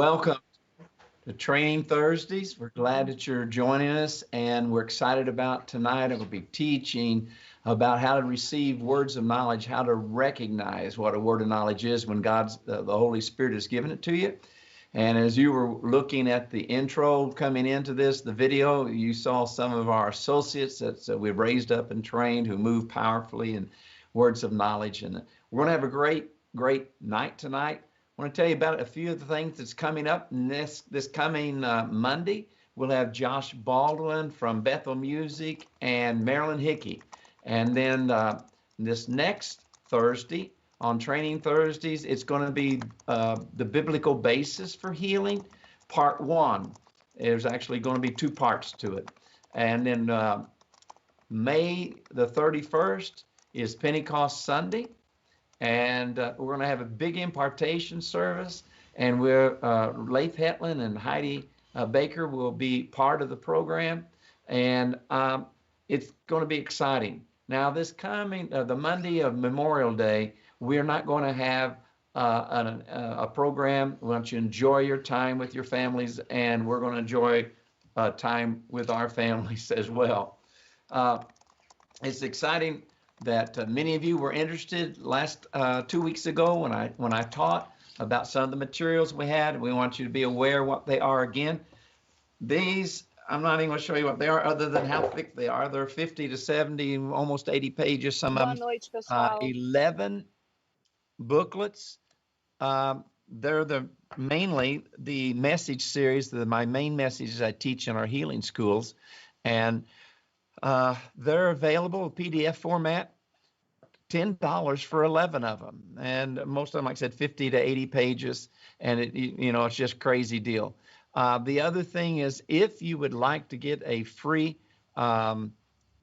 Welcome to Training Thursdays. We're glad that you're joining us, and we're excited about tonight. I'm going to be teaching about how to receive words of knowledge, how to recognize what a word of knowledge is when the Holy Spirit has given it to you. And as you were looking at the intro coming into this, the video, you saw some of our associates that we've raised up and trained who move powerfully in words of knowledge. And we're going to have a great night tonight. I want to tell you about a few of the things that's coming up this coming Monday. We'll have Josh Baldwin from Bethel Music and Marilyn Hickey. And then this next Thursday, on Training Thursdays, it's going to be the biblical basis for healing, part 1. There's actually going to be 2 parts to it. And then May the 31st is Pentecost Sunday. And we're going to have a big impartation service. And Leif Hetland and Heidi Baker will be part of the program. And it's going to be exciting. Now, this coming, the Monday of Memorial Day, we're not going to have a program. We want you to enjoy your time with your families, and we're going to enjoy time with our families as well. It's exciting that many of you were interested last 2 weeks ago when I taught about some of the materials we had. We want you to be aware what they are again. These, I'm not even going to show you what they are other than how thick they are. They're 50 to 70, almost 80 pages, some of them. 11 booklets. They're mainly the message series, my main messages I teach in our healing schools. And they're available in PDF format, $10 for 11 of them. And most of them, like I said, 50 to 80 pages. And it's just crazy deal. The other thing is, if you would like to get a free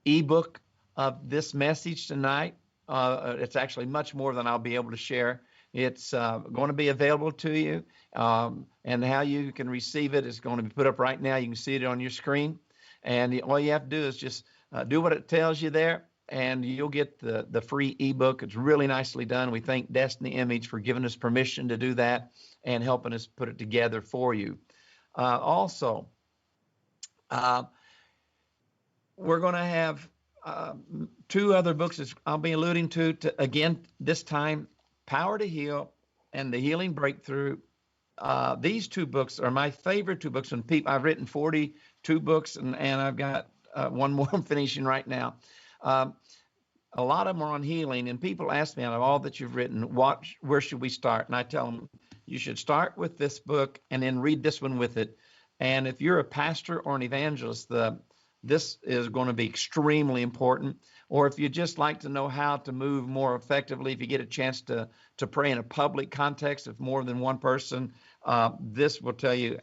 ebook of this message tonight, it's actually much more than I'll be able to share. It's going to be available to you, and how you can receive it is going to be put up right now. You can see it on your screen, and all you have to do is just do what it tells you there, and you'll get the free ebook. It's really nicely done. We thank Destiny Image for giving us permission to do that and helping us put it together for you. Also, we're going to have 2 other books that I'll be alluding to again this time, Power to Heal and The Healing Breakthrough. These 2 books are my favorite 2 books. I've written 42 books, and I've got one more I'm finishing right now. A lot of them are on healing, and people ask me, out of all that you've written, where should we start? And I tell them, you should start with this book and then read this one with it. And if you're a pastor or an evangelist, this is going to be extremely important. Or if you just like to know how to move more effectively, if you get a chance to pray in a public context of more than one person, this will tell you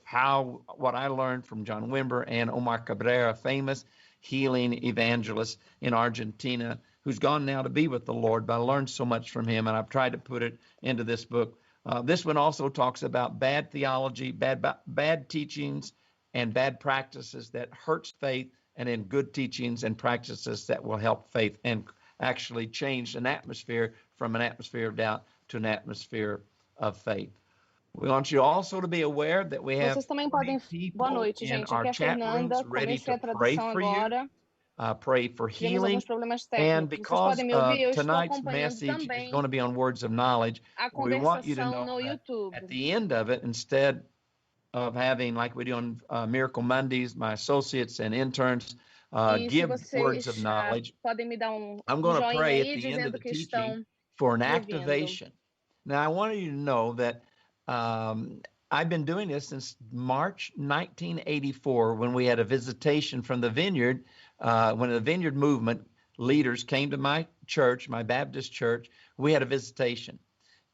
what I learned from John Wimber and Omar Cabrera, famous healing evangelist in Argentina, who's gone now to be with the Lord. But I learned so much from him, and I've tried to put it into this book. This one also talks about bad theology, bad teachings, and bad practices that hurts faith, and in good teachings and practices that will help faith and actually change an atmosphere from an atmosphere of doubt to an atmosphere of faith. We want you also to be aware that we have Boa noite, gente. Aqui é a Fernanda. Comecei a tradução agora. Pray for healing. And because tonight's message is going to be on words of knowledge, we want you to know that at the end of it, instead of having, like we do on Miracle Mondays, my associates and interns give words of knowledge, I'm going to pray at the end of the teaching for an activation. Now, I want you to know that I've been doing this since March 1984, when we had a visitation from the Vineyard, when the Vineyard movement leaders came to my church, my Baptist church. We had a visitation,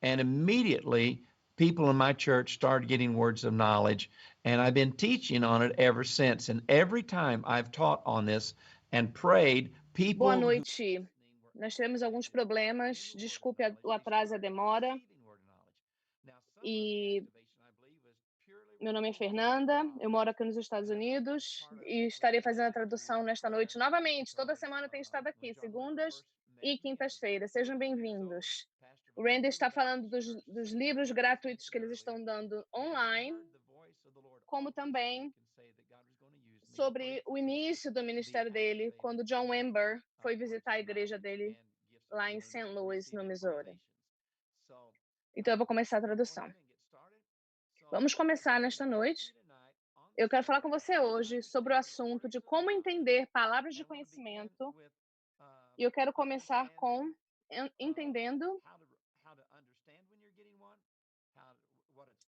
and immediately people in my church started getting words of knowledge, and I've been teaching on it ever since. And every time I've taught on this and prayed, people... Boa noite. Nós tivemos alguns problemas, desculpe o atraso e a demora. E meu nome é Fernanda, eu moro aqui nos Estados Unidos e estarei fazendo a tradução nesta noite novamente. Toda semana eu tenho estado aqui, segundas e quintas-feiras. Sejam bem-vindos. O Randy está falando dos livros gratuitos que eles estão dando online, como também sobre o início do ministério dele, quando John Wimber foi visitar a igreja dele lá em St. Louis, no Missouri. Então eu vou começar a tradução. Vamos começar nesta noite. Eu quero falar com você hoje sobre o assunto de como entender palavras de conhecimento. E eu quero começar com entendendo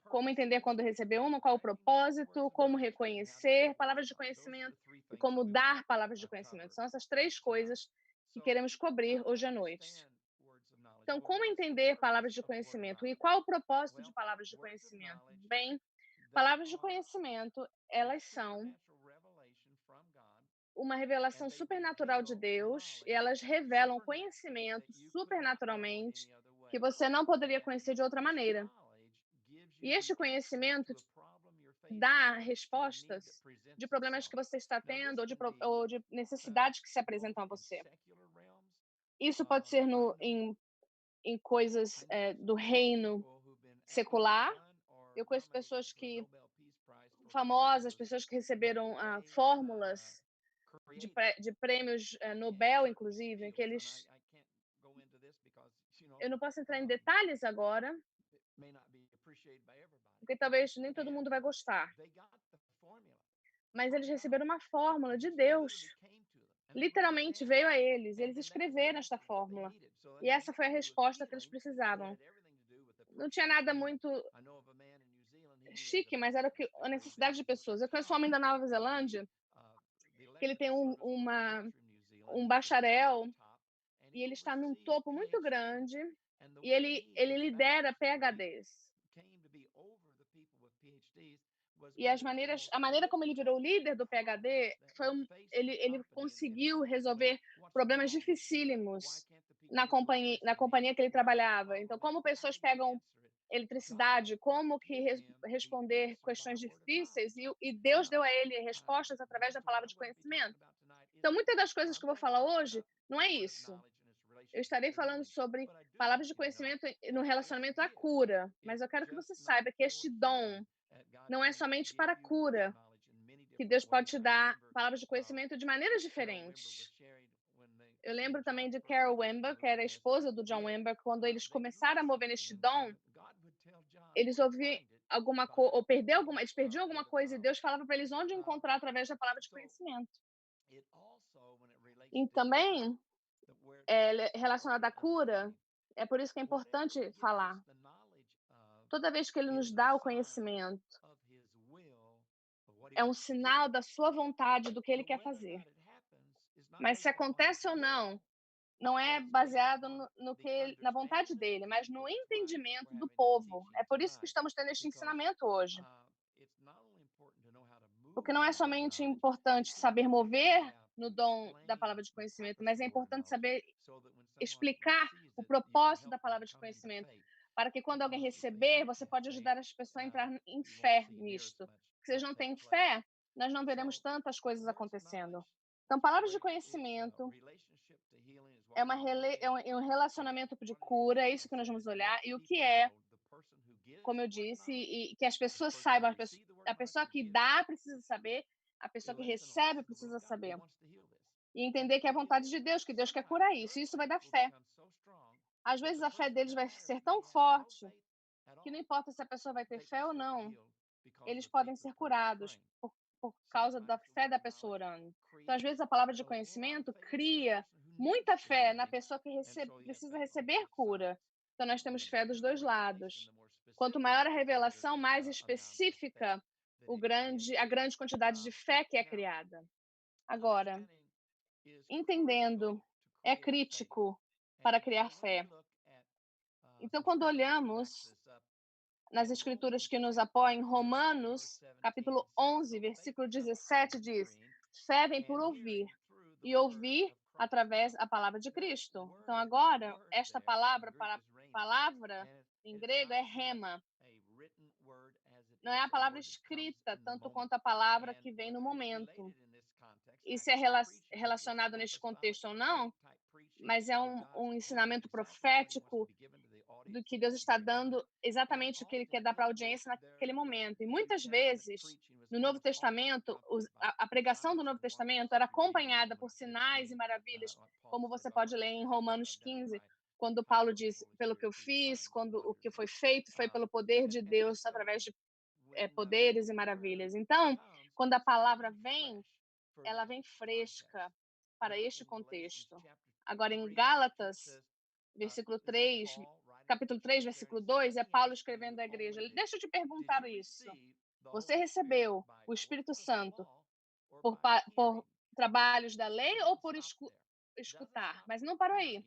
como entender quando receber uma, qual o propósito, como reconhecer palavras de conhecimento e como dar palavras de conhecimento. São essas três coisas que queremos cobrir hoje à noite. Então, como entender palavras de conhecimento e qual o propósito de palavras de conhecimento? Bem, palavras de conhecimento, elas são uma revelação supernatural de Deus e elas revelam conhecimento supernaturalmente que você não poderia conhecer de outra maneira. E este conhecimento dá respostas de problemas que você está tendo ou de necessidades que se apresentam a você. Isso pode ser em coisas do reino secular. Eu conheço pessoas famosas, pessoas que receberam fórmulas de prêmios Nobel, inclusive, que eles... Eu não posso entrar em detalhes agora, porque talvez nem todo mundo vai gostar. Mas eles receberam uma fórmula de Deus. Literalmente veio a eles. Eles escreveram esta fórmula. E essa foi a resposta que eles precisavam. Não tinha nada muito chique, mas era a necessidade de pessoas. Eu conheço um homem da Nova Zelândia, que ele tem um bacharel, e ele está num topo muito grande, e ele lidera PhDs. E a maneira como ele virou líder do PhD ele conseguiu resolver problemas dificílimos na companhia que ele trabalhava. Então, como pessoas pegam eletricidade, como que responder questões difíceis, e Deus deu a ele respostas através da palavra de conhecimento. Então, muitas das coisas que eu vou falar hoje não é isso. Eu estarei falando sobre palavras de conhecimento no relacionamento à cura, mas eu quero que você saiba que este dom não é somente para a cura, que Deus pode te dar palavras de conhecimento de maneiras diferentes. Eu lembro também de Carol Wimber, que era a esposa do John Wimber, quando eles começaram a mover neste dom, eles ouviam alguma coisa, ou eles perdiam alguma coisa, e Deus falava para eles onde encontrar através da palavra de conhecimento. E também, relacionado à cura, é por isso que é importante falar. Toda vez que Ele nos dá o conhecimento, é um sinal da sua vontade, do que Ele quer fazer. Mas se acontece ou não é baseado na vontade dele, mas no entendimento do povo. É por isso que estamos tendo este ensinamento hoje. Porque não é somente importante saber mover no dom da palavra de conhecimento, mas é importante saber explicar o propósito da palavra de conhecimento, para que quando alguém receber, você pode ajudar as pessoas a entrar em fé nisto. Se vocês não têm fé, nós não veremos tantas coisas acontecendo. Então, palavras de conhecimento é um relacionamento de cura, é isso que nós vamos olhar. E o que é, como eu disse, e que as pessoas saibam, a pessoa que dá precisa saber, a pessoa que recebe precisa saber. E entender que é a vontade de Deus, que Deus quer curar isso. E isso vai dar fé. Às vezes a fé deles vai ser tão forte que não importa se a pessoa vai ter fé ou não, eles podem ser curados por causa da fé da pessoa orando. Então, às vezes, a palavra de conhecimento cria muita fé na pessoa que precisa receber cura. Então, nós temos fé dos dois lados. Quanto maior a revelação, mais específica a grande quantidade de fé que é criada. Agora, entendendo é crítico para criar fé. Então, quando olhamos nas escrituras que nos apoiam, Romanos, capítulo 11, versículo 17, diz: fé vem por ouvir, e ouvir através da palavra de Cristo. Então, agora, esta palavra em grego é rema. Não é a palavra escrita, tanto quanto a palavra que vem no momento. Isso é relacionado neste contexto ou não, mas é um ensinamento profético do que Deus está dando exatamente o que ele quer dar para a audiência naquele momento. E muitas vezes, no Novo Testamento, a pregação do Novo Testamento era acompanhada por sinais e maravilhas, como você pode ler em Romanos 15, quando Paulo diz, pelo que eu fiz, quando o que foi feito foi pelo poder de Deus, através de poderes e maravilhas. Então, quando a palavra vem, ela vem fresca para este contexto. Agora, em Gálatas, versículo 3, capítulo 3, versículo 2, é Paulo escrevendo à igreja. Deixa eu te perguntar isso. Você recebeu o Espírito Santo por trabalhos da lei ou por escutar? Mas não parou aí.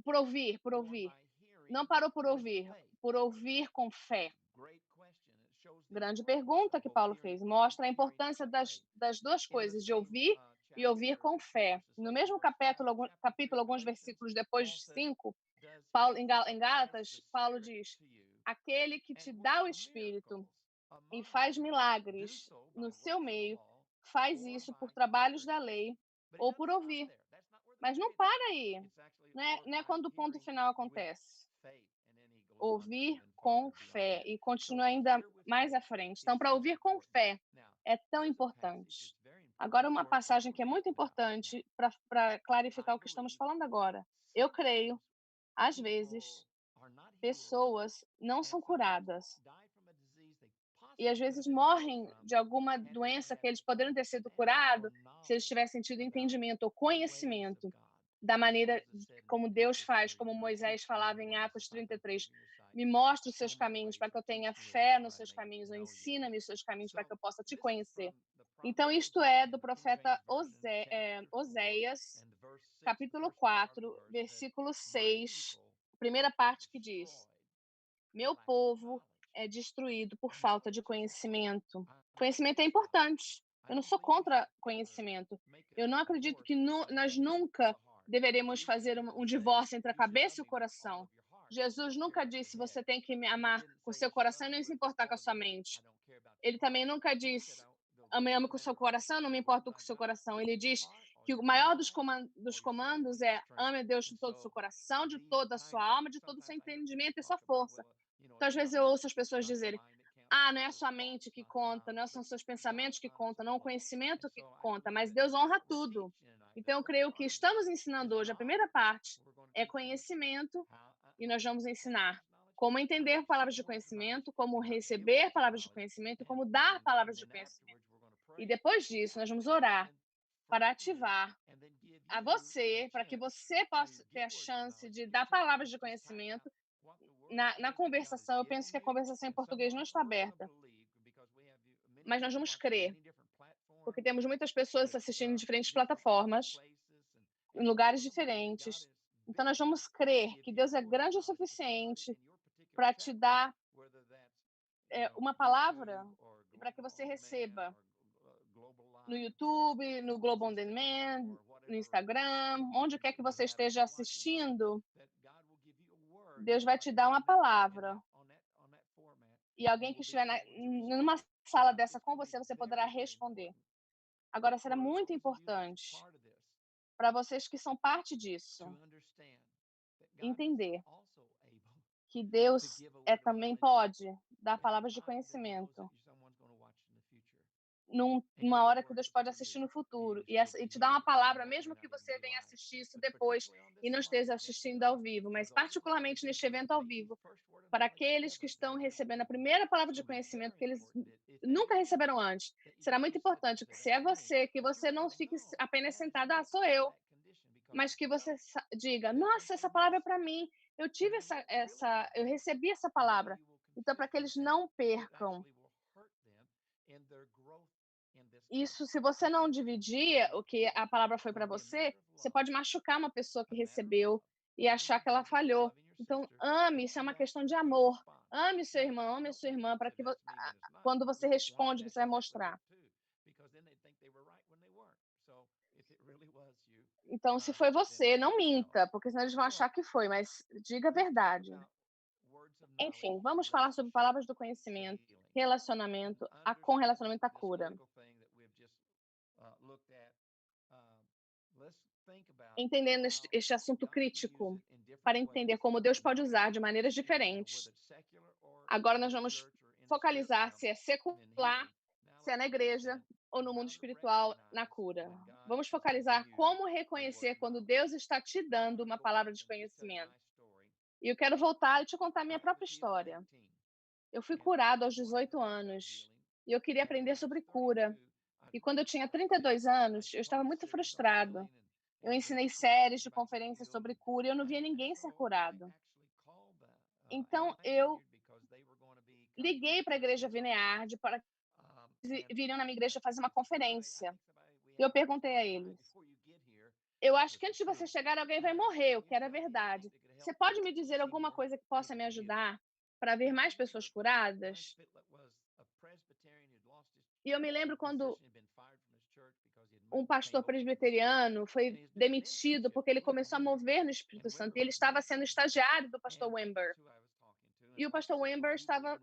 Por ouvir, por ouvir. Não parou por ouvir com fé. Grande pergunta que Paulo fez. Mostra a importância das duas coisas, de ouvir e ouvir com fé. No mesmo capítulo alguns versículos depois de 5, Paulo, em Gálatas, Paulo diz: aquele que te dá o Espírito e faz milagres no seu meio, faz isso por trabalhos da lei ou por ouvir. Mas não para aí. Não é quando o ponto final acontece. Ouvir com fé. E continua ainda mais à frente. Então, para ouvir com fé é tão importante. Agora, uma passagem que é muito importante para clarificar o que estamos falando agora. Eu creio, às vezes, pessoas não são curadas e às vezes morrem de alguma doença que eles poderiam ter sido curados se eles tivessem tido entendimento ou conhecimento da maneira como Deus faz, como Moisés falava em Atos 33. Me mostre os seus caminhos para que eu tenha fé nos seus caminhos, ou ensina-me os seus caminhos para que eu possa te conhecer. Então, isto é do profeta Oséias, capítulo 4, versículo 6, primeira parte que diz: meu povo é destruído por falta de conhecimento. Conhecimento é importante. Eu não sou contra conhecimento. Eu não acredito que nós nunca deveremos fazer um divórcio entre a cabeça e o coração. Jesus nunca disse você tem que me amar com o seu coração e não se importar com a sua mente. Ele também nunca disse ame com o seu coração, não me importa com o seu coração. Ele diz que o maior dos comandos é ame a Deus de todo o seu coração, de toda a sua alma, de todo o seu entendimento e sua força. Então, às vezes, eu ouço as pessoas dizerem: não é a sua mente que conta, não são seus pensamentos que contam, não é o conhecimento que conta, mas Deus honra tudo. Então, eu creio que estamos ensinando hoje, a primeira parte é conhecimento, e nós vamos ensinar como entender palavras de conhecimento, como receber palavras de conhecimento e como dar palavras de conhecimento. E depois disso, nós vamos orar para ativar a você, para que você possa ter a chance de dar palavras de conhecimento na conversação. Eu penso que a conversação em português não está aberta, mas nós vamos crer, porque temos muitas pessoas assistindo em diferentes plataformas, em lugares diferentes. Então, nós vamos crer que Deus é grande o suficiente para te dar uma palavra para que você receba no YouTube, no Global On Demand, no Instagram, onde quer que você esteja assistindo, Deus vai te dar uma palavra. E alguém que estiver numa sala dessa com você, você poderá responder. Agora, será muito importante para vocês que são parte disso, entender que Deus também pode dar palavras de conhecimento numa hora que Deus pode assistir no futuro e te dar uma palavra, mesmo que você venha assistir isso depois e não esteja assistindo ao vivo, mas particularmente neste evento ao vivo, para aqueles que estão recebendo a primeira palavra de conhecimento que eles nunca receberam antes. Será muito importante que se é você, que você não fique apenas sentado, sou eu, mas que você diga, nossa, essa palavra é para mim, eu tive eu recebi essa palavra. Então, para que eles não percam isso, se você não dividir o que a palavra foi para você, você pode machucar uma pessoa que recebeu e achar que ela falhou. Então, ame, isso é uma questão de amor. Ame o seu irmão, ame a sua irmã, para que quando você responde, você vai mostrar. Então, se foi você, não minta, porque senão eles vão achar que foi, mas diga a verdade. Enfim, vamos falar sobre palavras do conhecimento, relacionamento, com relacionamento à cura. entendendo este assunto crítico, para entender como Deus pode usar de maneiras diferentes. Agora nós vamos focalizar se é secular, se é na igreja ou no mundo espiritual, na cura. Vamos focalizar como reconhecer quando Deus está te dando uma palavra de conhecimento. E eu quero voltar e te contar minha própria história. Eu fui curado aos 18 anos e eu queria aprender sobre cura. E quando eu tinha 32 anos, eu estava muito frustrado. Eu ensinei séries de conferências sobre cura e eu não via ninguém ser curado. Então eu liguei para a igreja Vineyard para que viriam na minha igreja fazer uma conferência. E eu perguntei a eles: eu acho que antes de você chegar, alguém vai morrer, o que era verdade. Você pode me dizer alguma coisa que possa me ajudar para ver mais pessoas curadas? E eu me lembro quando um pastor presbiteriano foi demitido porque ele começou a mover no Espírito Santo e ele estava sendo estagiário do pastor Wimber. E o pastor Wimber estava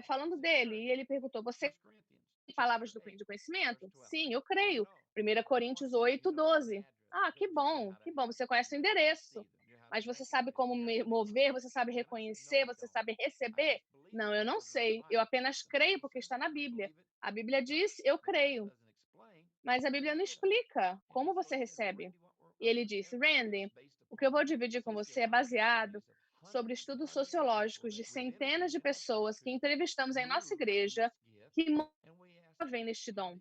falando dele e ele perguntou: você tem palavras de conhecimento? Sim, eu creio. 1 Coríntios 8:12. Ah, que bom, você conhece o endereço. Mas você sabe como me mover, você sabe reconhecer, você sabe receber? Não, eu não sei. Eu apenas creio porque está na Bíblia. A Bíblia diz, eu creio. Mas a Bíblia não explica como você recebe. E ele disse: Randy, o que eu vou dividir com você é baseado sobre estudos sociológicos de centenas de pessoas que entrevistamos em nossa igreja que movem neste dom.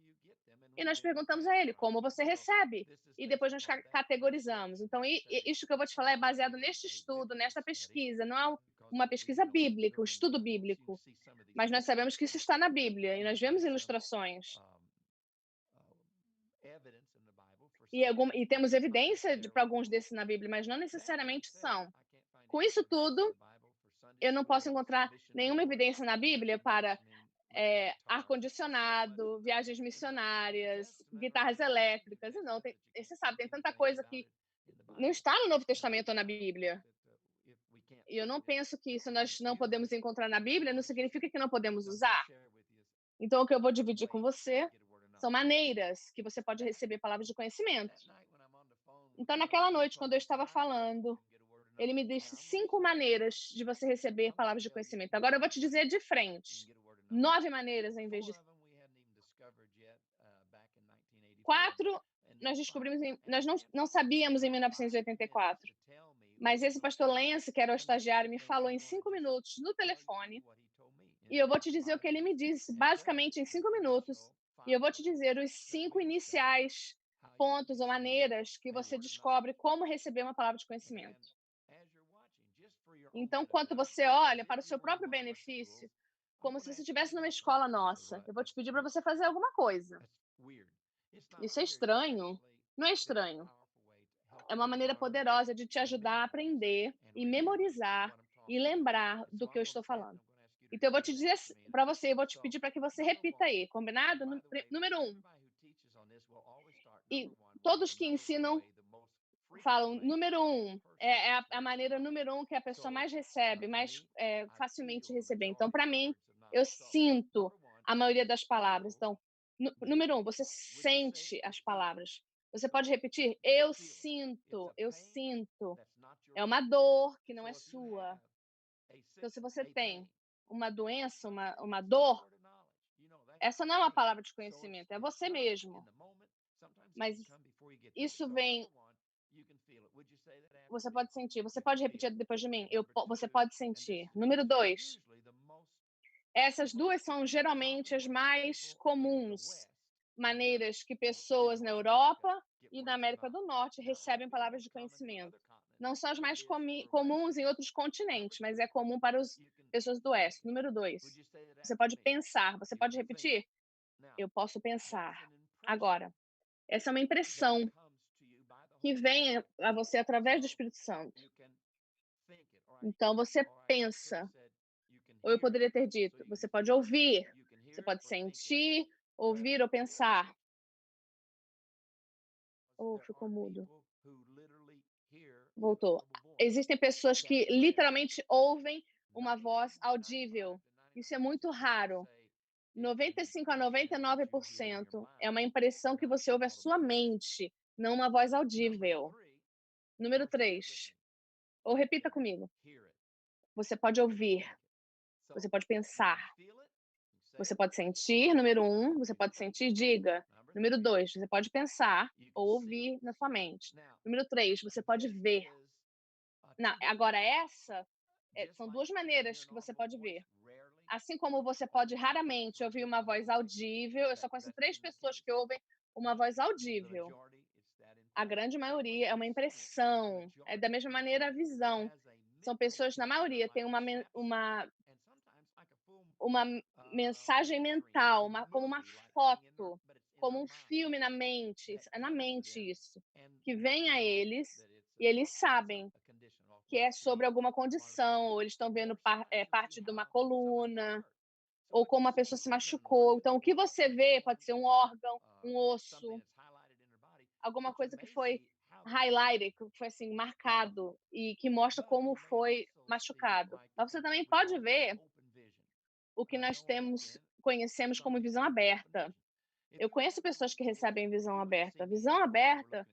E nós perguntamos a ele como você recebe. E depois nós categorizamos. Então, isso que eu vou te falar é baseado neste estudo, nesta pesquisa. Não é uma pesquisa bíblica, um estudo bíblico. Mas nós sabemos que isso está na Bíblia e nós vemos ilustrações. E temos evidência para alguns desses na Bíblia, mas não necessariamente são. Com isso tudo, eu não posso encontrar nenhuma evidência na Bíblia para ar-condicionado, viagens missionárias, guitarras elétricas. E não, você sabe, tem tanta coisa que não está no Novo Testamento ou na Bíblia. E eu não penso que isso nós não podemos encontrar na Bíblia não significa que não podemos usar. Então, o que eu vou dividir com você são maneiras que você pode receber palavras de conhecimento. Então, naquela noite, quando eu estava falando, ele me disse 5 maneiras de você receber palavras de conhecimento. Agora eu vou te dizer de frente. 9 maneiras em vez de 4, nós descobrimos, nós não sabíamos em 1984. Mas esse pastor Lance, que era o estagiário, me falou em 5 minutos no telefone. E eu vou te dizer o que ele me disse, basicamente em 5 minutos. E eu vou te dizer os 5 iniciais pontos ou maneiras que você descobre como receber uma palavra de conhecimento. Então, quando você olha para o seu próprio benefício, como se você estivesse numa escola nossa, eu vou te pedir para você fazer alguma coisa. Isso é estranho? Não é estranho. É uma maneira poderosa de te ajudar a aprender e memorizar e lembrar do que eu estou falando. Então, eu vou te dizer para você, eu vou te pedir para que você repita aí, combinado? Número 1. E todos que ensinam falam, número 1, é a maneira número 1 que a pessoa mais recebe, mais facilmente receber. Então, para mim, eu sinto a maioria das palavras. Então, número 1, você sente as palavras. Você pode repetir? Eu sinto, eu sinto. É uma dor que não é sua. Então, se você tem uma doença, uma dor, essa não é uma palavra de conhecimento, é você mesmo. Mas isso vem, você pode sentir, você pode repetir depois de mim? Você pode sentir. Número 2, essas duas são geralmente as mais comuns maneiras que pessoas na Europa e na América do Norte recebem palavras de conhecimento. Não são as mais comuns em outros continentes, mas é comum para as pessoas do Oeste. Número 2, você pode pensar. Você pode repetir? Eu posso pensar. Agora, essa é uma impressão que vem a você através do Espírito Santo. Então, você pensa. Ou eu poderia ter dito, você pode ouvir, você pode sentir, ouvir ou pensar. Oh, ficou mudo. Voltou. Existem pessoas que literalmente ouvem uma voz audível. Isso é muito raro. 95 a 99% é uma impressão que você ouve a sua mente não uma voz audível. Número 3, ou repita comigo. Você pode ouvir, você pode pensar, você pode sentir, número 1, você pode sentir, diga. Número 2, você pode pensar ou ouvir na sua mente. Número 3, você pode ver. Não, agora são 2 maneiras que você pode ver. Assim como você pode raramente ouvir uma voz audível, eu só conheço 3 pessoas que ouvem uma voz audível. A grande maioria é uma impressão, é da mesma maneira a visão. São pessoas, na maioria, têm uma mensagem mental, como uma foto, como um filme na mente, é na mente isso, que vem a eles e eles sabem que é sobre alguma condição, ou eles estão vendo parte de uma coluna, ou como uma pessoa se machucou. Então, o que você vê pode ser um órgão, um osso, alguma coisa que foi highlighted, que foi assim, marcado, e que mostra como foi machucado. Mas você também pode ver o que conhecemos como visão aberta. Eu conheço pessoas que recebem visão aberta. Visão aberta,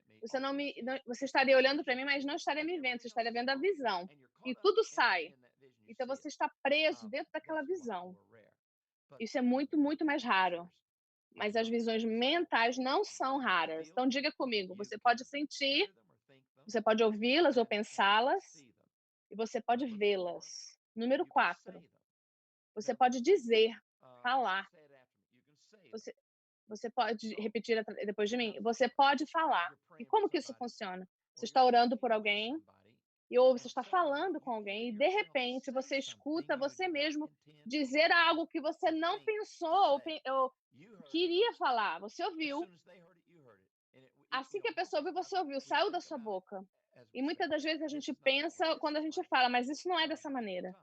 você estaria olhando para mim, mas não estaria me vendo, você estaria vendo a visão. E tudo sai. Então você está preso dentro daquela visão. Isso é muito, muito mais raro. Mas as visões mentais não são raras. Então diga comigo, você pode sentir, você pode ouvi-las ou pensá-las, e você pode vê-las. Número 4, você pode dizer, falar. Você, você pode repetir depois de mim? Você pode falar. E como que isso funciona? Você está orando por alguém, ou você está falando com alguém, e de repente você escuta você mesmo dizer algo que você não pensou ou queria falar. Você ouviu. Assim que a pessoa ouviu, você ouviu, saiu da sua boca. E muitas das vezes a gente pensa quando a gente fala, mas isso não é dessa maneira.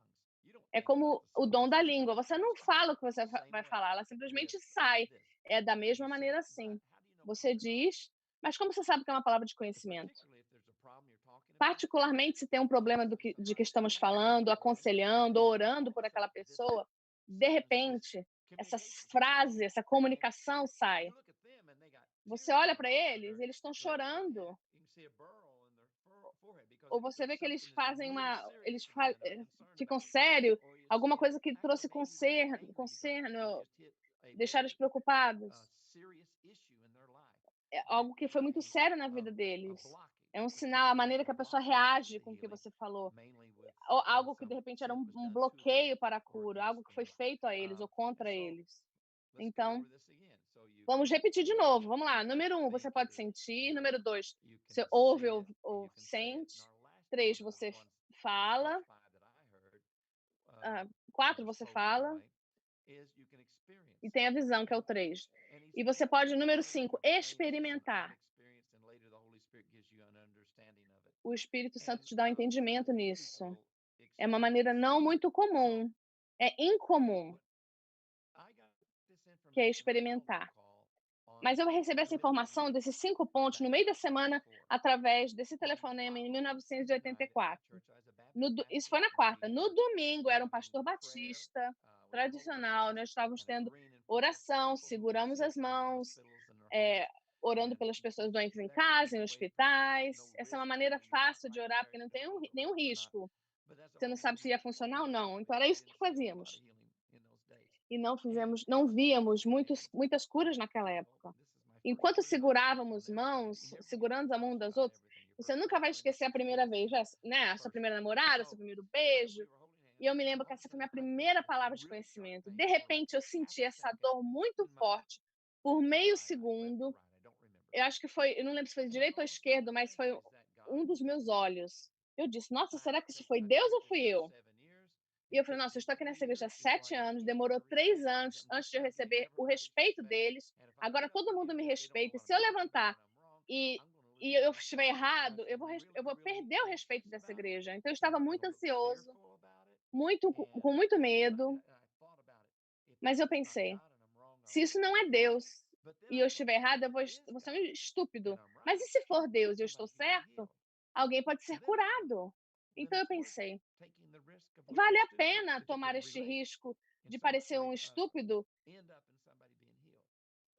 É como o dom da língua. Você não fala o que você vai falar, ela simplesmente sai. É da mesma maneira assim. Você diz, mas como você sabe que é uma palavra de conhecimento? Particularmente se tem um problema de que estamos falando, aconselhando, orando por aquela pessoa, de repente, essa frase, essa comunicação sai. Você olha para eles estão chorando. Ou você vê que eles fazem ficam sério, alguma coisa que trouxe concerno, deixar eles preocupados. É algo que foi muito sério na vida deles. É um sinal, a maneira que a pessoa reage com o que você falou. Ou algo que de repente era um bloqueio para a cura, algo que foi feito a eles ou contra eles. Então, vamos repetir de novo. Vamos lá. Número 1, você pode sentir. Número 2, você ouve ou sente. 3, você fala. 4, você fala. E tem a visão, que é o 3. E você pode, número 5, experimentar. O Espírito Santo te dá um entendimento nisso. É uma maneira não muito comum. É incomum, que é experimentar. Mas eu recebi essa informação desses 5 pontos no meio da semana através desse telefonema em 1984. Isso foi na quarta. No domingo era um pastor batista, tradicional, nós estávamos tendo oração, seguramos as mãos, eh, orando pelas pessoas doentes em casa, em hospitais. Essa é uma maneira fácil de orar, porque não tem nenhum risco. Você não sabe se ia funcionar ou não. Então era isso que fazíamos. E não víamos muitas curas naquela época. Enquanto segurávamos mãos, segurando a mão das outras, você nunca vai esquecer a primeira vez, né? A sua primeira namorada, seu primeiro beijo. E eu me lembro que essa foi minha primeira palavra de conhecimento. De repente, eu senti essa dor muito forte por meio segundo. Eu acho que foi, eu não lembro se foi direito ou esquerdo, mas foi um dos meus olhos. Eu disse: Nossa, será que isso foi Deus ou fui eu? E eu falei: Nossa, eu estou aqui nessa igreja há 7 anos, demorou 3 anos antes de eu receber o respeito deles. Agora todo mundo me respeita. E se eu levantar e, e eu estiver errado, eu vou perder o respeito dessa igreja. Então eu estava muito ansioso, com muito medo. Mas eu pensei: se isso não é Deus e eu estiver errado, vou ser um estúpido. Mas e se for Deus e eu estou certo? Alguém pode ser curado. Então eu pensei: vale a pena tomar este risco de parecer um estúpido?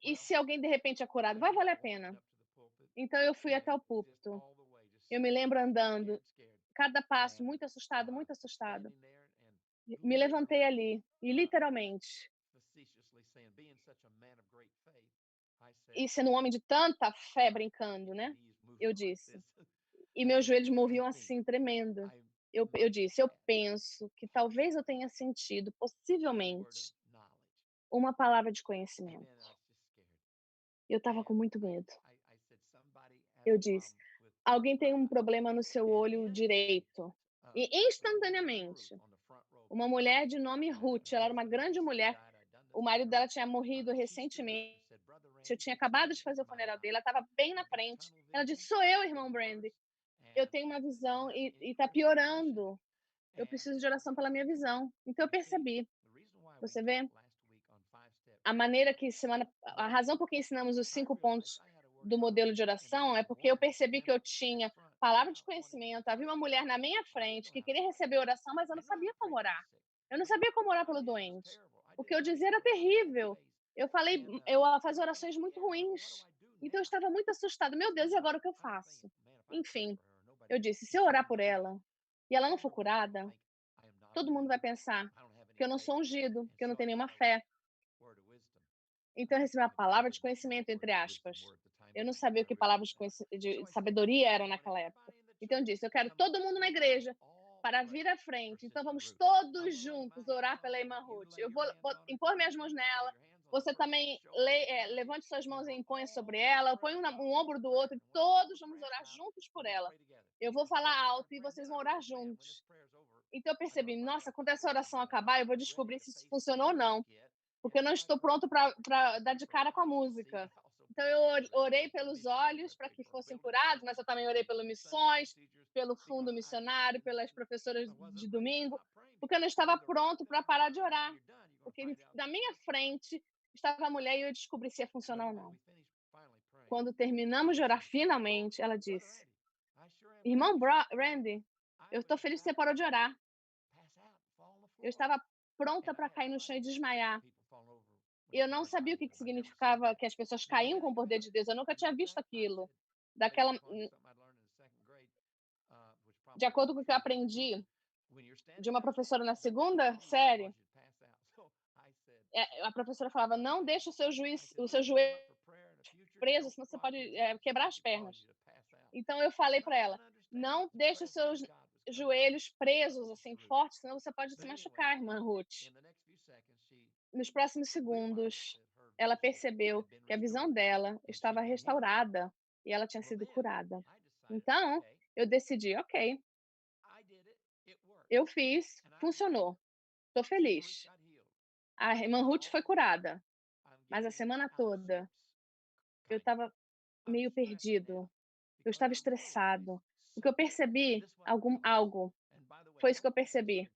E se alguém de repente é curado, vai valer a pena. Então eu fui até o púlpito. Eu me lembro andando, cada passo muito assustado. Me levantei ali e literalmente, e sendo um homem de tanta fé brincando, né, eu disse, e meus joelhos moviam assim tremendo. Eu disse: "Eu penso que talvez eu tenha sentido, possivelmente, uma palavra de conhecimento". Eu estava com muito medo. Eu disse: "Alguém tem um problema no seu olho direito". E instantaneamente, uma mulher de nome Ruth, ela era uma grande mulher, o marido dela tinha morrido recentemente, eu tinha acabado de fazer o funeral dele, ela estava bem na frente. Ela disse: "Sou eu, irmão Brandy. Eu tenho uma visão e tá piorando. Eu preciso de oração pela minha visão". Então eu percebi. Você vê? A maneira que semana a razão por que ensinamos os 5 pontos do modelo de oração é porque eu percebi que eu tinha palavra de conhecimento, havia uma mulher na minha frente que queria receber oração, mas eu não sabia como orar. Eu não sabia como orar pelo doente. O que eu dizia era terrível. Eu fazia orações muito ruins. Então eu estava muito assustada. "Meu Deus, e agora o que eu faço?". Enfim, eu disse: "Se eu orar por ela e ela não for curada, todo mundo vai pensar que eu não sou ungido, que eu não tenho nenhuma fé". Então eu recebi uma palavra de conhecimento, entre aspas. Eu não sabia o que palavras de sabedoria eram naquela época. Então eu disse: "Eu quero todo mundo na igreja para vir à frente. Então vamos todos juntos orar pela irmã Ruth. Eu vou impor minhas mãos nela. Você também levante suas mãos e imponha sobre ela. Eu ponho um ombro do outro e todos vamos orar juntos por ela. Eu vou falar alto e vocês vão orar juntos". Então eu percebi: nossa, quando essa oração acabar, eu vou descobrir se isso funcionou ou não, porque eu não estou pronto para dar de cara com a música. Então eu orei pelos olhos para que fossem curados, mas eu também orei pelas missões, pelo fundo missionário, pelas professoras de domingo, porque eu não estava pronto para parar de orar, porque na minha frente estava a mulher e eu descobri se ia funcionar ou não. Quando terminamos de orar finalmente, ela disse: "Irmão Randy, eu estou feliz que você parou de orar". Eu estava pronta para cair no chão e desmaiar. Eu não sabia o que significava que as pessoas caíam com o poder de Deus, eu nunca tinha visto aquilo. Daquela de acordo com o que eu aprendi de uma professora na segunda série, a professora falava: "Não deixe o seu joelho preso, senão você pode, quebrar as pernas". Então eu falei para ela: "Não deixe os seus joelhos presos, assim, fortes, senão você pode se machucar, irmã Ruth". Nos próximos segundos, ela percebeu que a visão dela estava restaurada e ela tinha sido curada. Então, eu decidi: "Ok, eu fiz, funcionou, estou feliz". A irmã Ruth foi curada, mas a semana toda eu estava meio perdido, eu estava estressado, porque eu percebi algo, foi isso que eu percebi.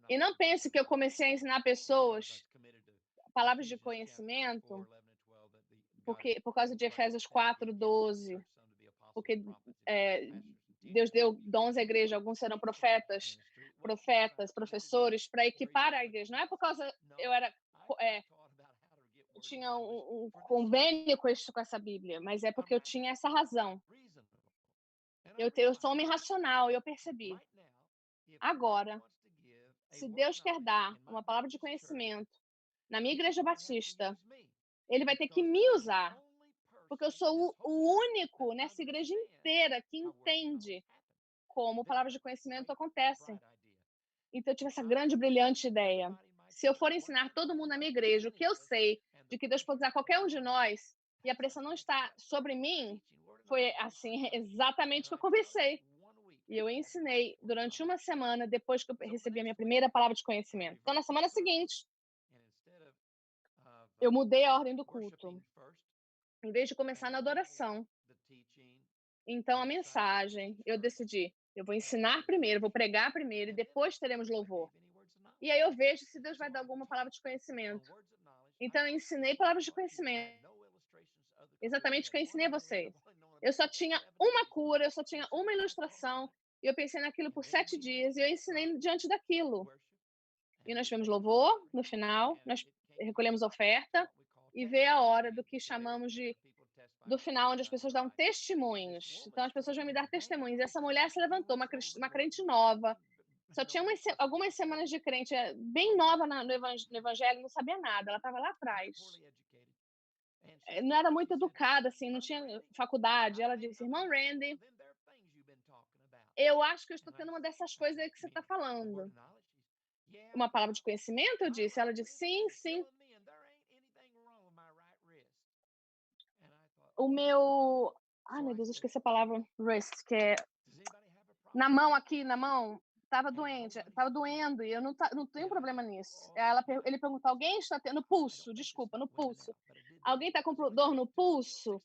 E não pense que eu comecei a ensinar pessoas palavras de conhecimento porque por causa de Efésios 4:12, porque, eh, Deus deu dons à igreja, alguns serão profetas, professores, para equipar a igreja. Não é por causa eu era tinha um convênio com essa Bíblia, mas é porque eu tinha essa razão. Eu sou homem racional e eu percebi, agora, se Deus quer dar uma palavra de conhecimento na minha igreja batista, ele vai ter que me usar, porque eu sou o único nessa igreja inteira que entende como palavras de conhecimento acontecem. Então eu tive essa grande, brilhante ideia. Se eu for ensinar todo mundo na minha igreja o que eu sei de que Deus pode usar qualquer um de nós e a pressão não está sobre mim, foi assim exatamente o que eu comecei. E eu ensinei durante uma semana depois que eu recebi a minha primeira palavra de conhecimento. Então, na semana seguinte, eu mudei a ordem do culto. Em vez de começar na adoração, então a mensagem, eu decidi, eu vou ensinar primeiro, vou pregar primeiro e depois teremos louvor. E aí eu vejo se Deus vai dar alguma palavra de conhecimento. Então eu ensinei palavras de conhecimento, exatamente o que eu ensinei a vocês. Eu só tinha uma cura, eu só tinha uma ilustração, e eu pensei naquilo por 7 dias e eu ensinei diante daquilo. E nós tivemos louvor no final, nós recolhemos oferta e veio a hora do que chamamos de do final, onde as pessoas dão testemunhos. Então, as pessoas vão me dar testemunhos. E essa mulher se levantou, uma crente nova, só tinha algumas semanas de crente, bem nova no evangelho, não sabia nada, ela estava lá atrás. Não era muito educada, assim, não tinha faculdade. Ela disse: Irmão Randy, eu acho que eu estou tendo uma dessas coisas aí que você está falando. Uma palavra de conhecimento, eu disse. Ela disse: sim, sim. O meu. Ai, meu Deus, eu esqueci a palavra wrist, que é na mão, aqui, na mão. Estava doente, estava doendo e eu não tenho problema nisso. Ele perguntou: alguém está tendo pulso? Desculpa, no pulso. Alguém está com dor no pulso?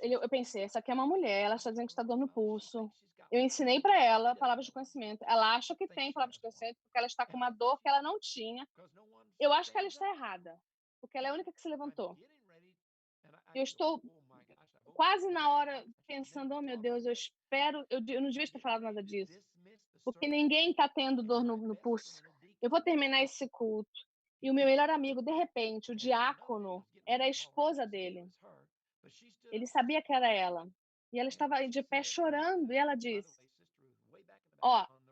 Eu pensei, essa aqui é uma mulher, ela está dizendo que está dor no pulso. Eu ensinei para ela palavras de conhecimento. Ela acha que tem palavras de conhecimento porque ela está com uma dor que ela não tinha. Eu acho que ela está errada, porque ela é a única que se levantou. Eu estou quase na hora pensando, oh meu Deus, eu espero, eu não devia ter falado nada disso, porque ninguém está tendo dor no pulso. Eu vou terminar esse culto. E o meu melhor amigo, de repente, o diácono, era a esposa dele. Ele sabia que era ela. E ela estava de pé chorando, e ela disse,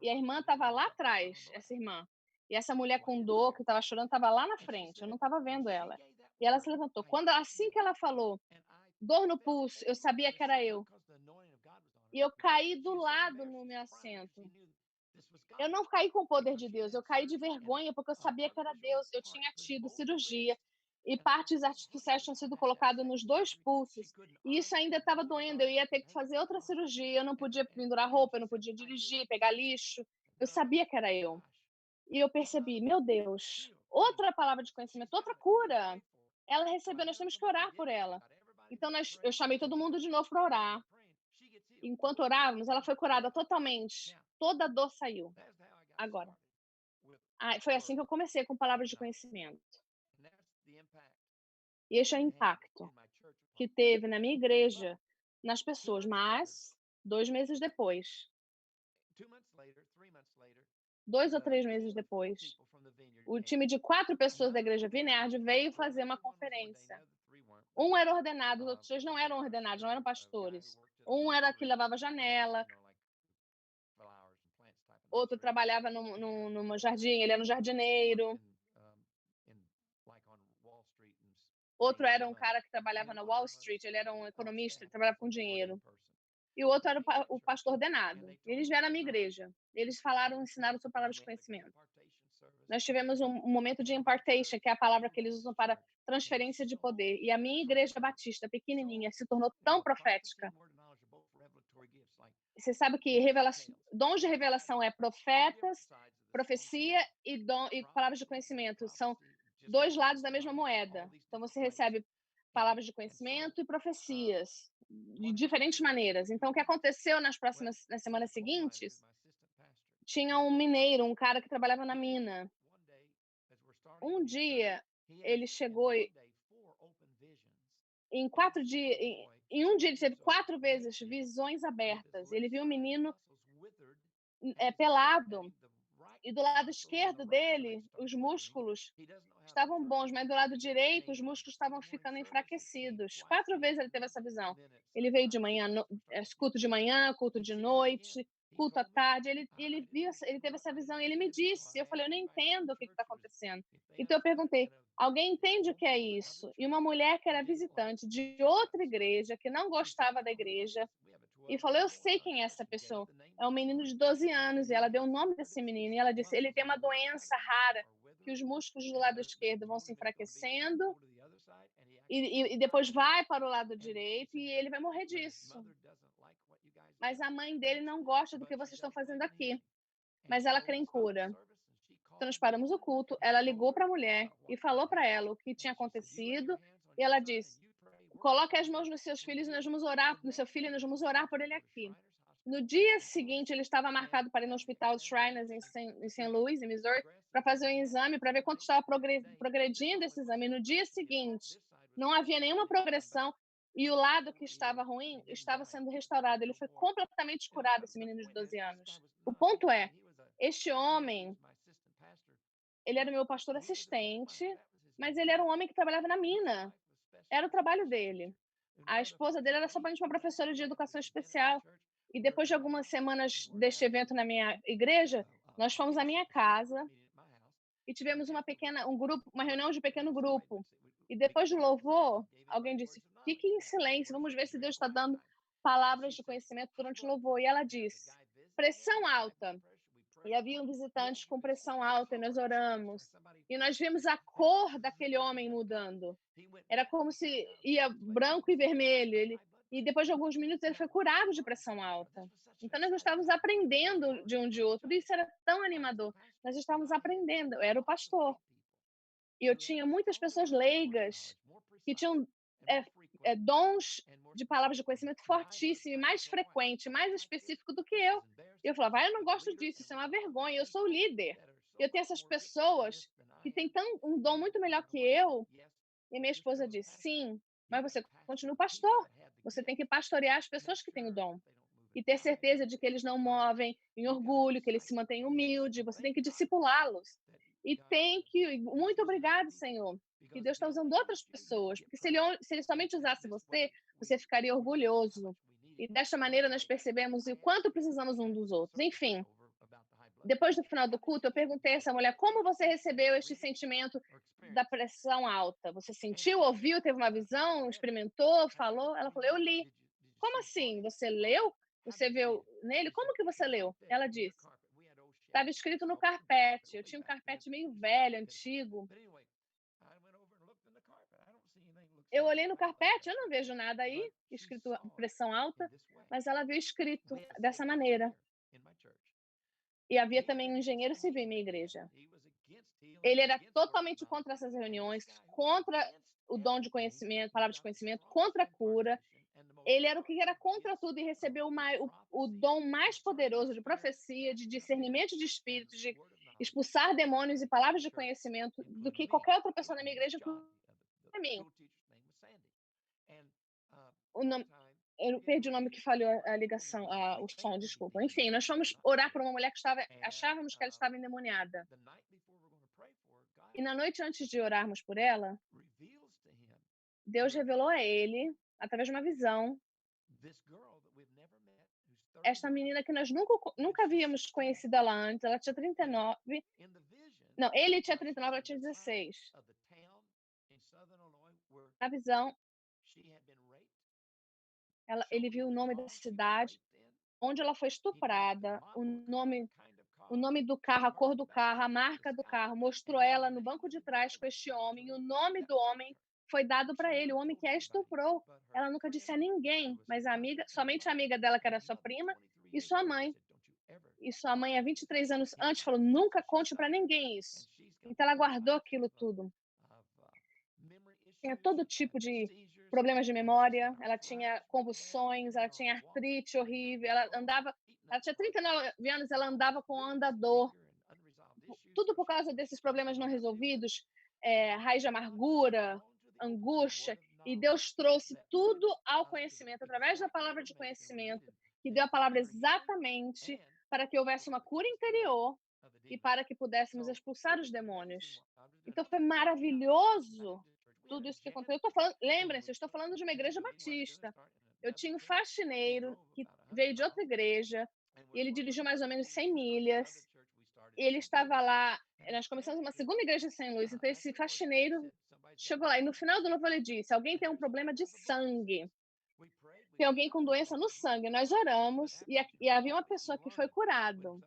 e a irmã estava lá atrás, essa irmã. E essa mulher com dor, que estava chorando, estava lá na frente, eu não estava vendo ela. E ela se levantou. Assim que ela falou, dor no pulso, eu sabia que era eu. E eu caí do lado no meu assento. Eu não caí com o poder de Deus, eu caí de vergonha, porque eu sabia que era Deus. Eu tinha tido cirurgia e partes artificiais tinham sido colocadas nos 2 pulsos. E isso ainda estava doendo, eu ia ter que fazer outra cirurgia, eu não podia pendurar roupa, eu não podia dirigir, pegar lixo. Eu sabia que era eu. E eu percebi, meu Deus, outra palavra de conhecimento, outra cura. Ela recebeu, nós temos que orar por ela. Então eu chamei todo mundo de novo para orar. Enquanto orávamos, ela foi curada totalmente. Toda a dor saiu. Agora. Foi assim que eu comecei com palavras de conhecimento. E este é o impacto que teve na minha igreja, nas pessoas. Mas, 2 meses depois, 2 ou 3 meses depois, o time de 4 pessoas da igreja Vineyard veio fazer uma conferência. Um era ordenado, os outros 2 não eram ordenados, não eram pastores. Um era que lavava janela, outro trabalhava numa jardim, ele era um jardineiro. Outro era um cara que trabalhava na Wall Street, ele era um economista, ele trabalhava com dinheiro. E o outro era o pastor ordenado. Eles vieram à minha igreja. Eles ensinaram sobre palavras de conhecimento. Nós tivemos um momento de impartation, que é a palavra que eles usam para transferência de poder. E a minha igreja batista, pequenininha, se tornou tão profética. Você sabe que dons de revelação é profetas, profecia e palavras de conhecimento. São 2 lados da mesma moeda. Então, você recebe palavras de conhecimento e profecias de diferentes maneiras. Então, o que aconteceu nas semanas seguintes, tinha um mineiro, um cara que trabalhava na mina. Um dia, ele chegou em 4 dias, em um dia ele teve 4 vezes visões abertas. Ele viu um menino pelado, e do lado esquerdo dele, os músculos estavam bons, mas do lado direito, os músculos estavam ficando enfraquecidos. 4 vezes ele teve essa visão. Ele veio de manhã, culto de manhã, culto de noite, culto à tarde. Ele teve essa visão e ele me disse. Eu falei, eu não entendo o que está acontecendo. Então eu perguntei, alguém entende o que é isso? E uma mulher que era visitante de outra igreja, que não gostava da igreja, e falou, eu sei quem é essa pessoa. É um menino de 12 anos, e ela deu o nome desse menino, e ela disse, ele tem uma doença rara, que os músculos do lado esquerdo vão se enfraquecendo, e depois vai para o lado direito, e ele vai morrer disso. Mas a mãe dele não gosta do que vocês estão fazendo aqui, mas ela crê em cura. Então, nós paramos o culto, ela ligou para a mulher e falou para ela o que tinha acontecido, e ela disse, coloque as mãos nos seus filhos e nós vamos orar, no seu filho, e nós vamos orar por ele aqui. No dia seguinte, ele estava marcado para ir no hospital Shriners em St. Louis, em Missouri, para fazer um exame, para ver quanto estava progredindo esse exame. No dia seguinte, não havia nenhuma progressão e o lado que estava ruim estava sendo restaurado. Ele foi completamente curado, esse menino de 12 anos. O ponto é, este homem, ele era meu pastor assistente, mas ele era um homem que trabalhava na mina. Era o trabalho dele. A esposa dele era somente uma professora de educação especial. E depois de algumas semanas deste evento na minha igreja, nós fomos à minha casa e tivemos um grupo, uma reunião de pequeno grupo. E depois do louvor, alguém disse: fique em silêncio, vamos ver se Deus está dando palavras de conhecimento durante o louvor. E ela disse: pressão alta. E havia visitantes com pressão alta, e nós oramos. E nós vimos a cor daquele homem mudando. Era como se ia branco e vermelho. E depois de alguns minutos ele foi curado de pressão alta. Então nós estávamos aprendendo de um de outro. E isso era tão animador. Nós estávamos aprendendo. Eu era o pastor. E eu tinha muitas pessoas leigas que tinham é, dons de palavras de conhecimento fortíssimo, mais frequente, mais específico do que eu. E eu falava: eu não gosto disso, isso é uma vergonha, eu sou o líder. Eu tenho essas pessoas que têm um dom muito melhor que eu. E minha esposa disse: sim, mas você continua pastor. Você tem que pastorear as pessoas que têm o dom. E ter certeza de que eles não movem em orgulho, que eles se mantêm humildes. Você tem que discipulá-los. E tem que. Muito obrigado, Senhor. Que Deus está usando outras pessoas. Porque se ele somente usasse você, você ficaria orgulhoso. E desta maneira nós percebemos o quanto precisamos um dos outros. Enfim, depois do final do culto, eu perguntei a essa mulher: como você recebeu este sentimento da pressão alta? Você sentiu, ouviu, teve uma visão, experimentou, falou? Ela falou: eu li. Como assim? Você leu? Você viu nele? Como que você leu? Ela disse: estava escrito no carpete. Eu tinha um carpete meio velho, antigo. Eu olhei no carpete, eu não vejo nada aí, escrito pressão alta, mas ela viu escrito dessa maneira. E havia também um engenheiro civil em minha igreja. Ele era totalmente contra essas reuniões, contra o dom de conhecimento, palavra de conhecimento, contra a cura. Ele era o que era contra tudo e recebeu o dom mais poderoso de profecia, de discernimento de espíritos, de expulsar demônios e palavras de conhecimento do que qualquer outra pessoa na minha igreja, inclusive a mim. O nome, eu perdi o nome que falhou a ligação, o som, desculpa. Enfim, nós fomos orar por uma mulher que achávamos que ela estava endemoniada. E na noite antes de orarmos por ela, Deus revelou a ele, através de uma visão, esta menina que nós nunca havíamos conhecido ela antes. Ela tinha 39. Não, ele tinha 39, ela tinha 16. Na visão, ele viu o nome da cidade, onde ela foi estuprada, o nome do carro, a cor do carro, a marca do carro, mostrou ela no banco de trás com este homem, e o nome do homem foi dado para ele, o homem que a estuprou. Ela nunca disse a ninguém, mas somente a amiga dela, que era sua prima, e sua mãe. E sua mãe, há 23 anos antes, falou: nunca conte para ninguém isso. Então, ela guardou aquilo tudo. Tinha todo tipo de problemas de memória, ela tinha convulsões, ela tinha artrite horrível, ela tinha 39 anos, ela andava com andador. Tudo por causa desses problemas não resolvidos, raiz de amargura, angústia. E Deus trouxe tudo ao conhecimento, através da palavra de conhecimento, que deu a palavra exatamente para que houvesse uma cura interior e para que pudéssemos expulsar os demônios. Então foi maravilhoso tudo isso que aconteceu. Lembrem-se, eu estou falando de uma igreja batista. Eu tinha um faxineiro que veio de outra igreja e ele dirigiu mais ou menos 100 milhas. E ele estava lá, nós começamos uma segunda igreja em São Luís, então esse faxineiro chegou lá e no final do louvor ele disse: alguém tem um problema de sangue, tem alguém com doença no sangue. Nós oramos e havia uma pessoa que foi curado.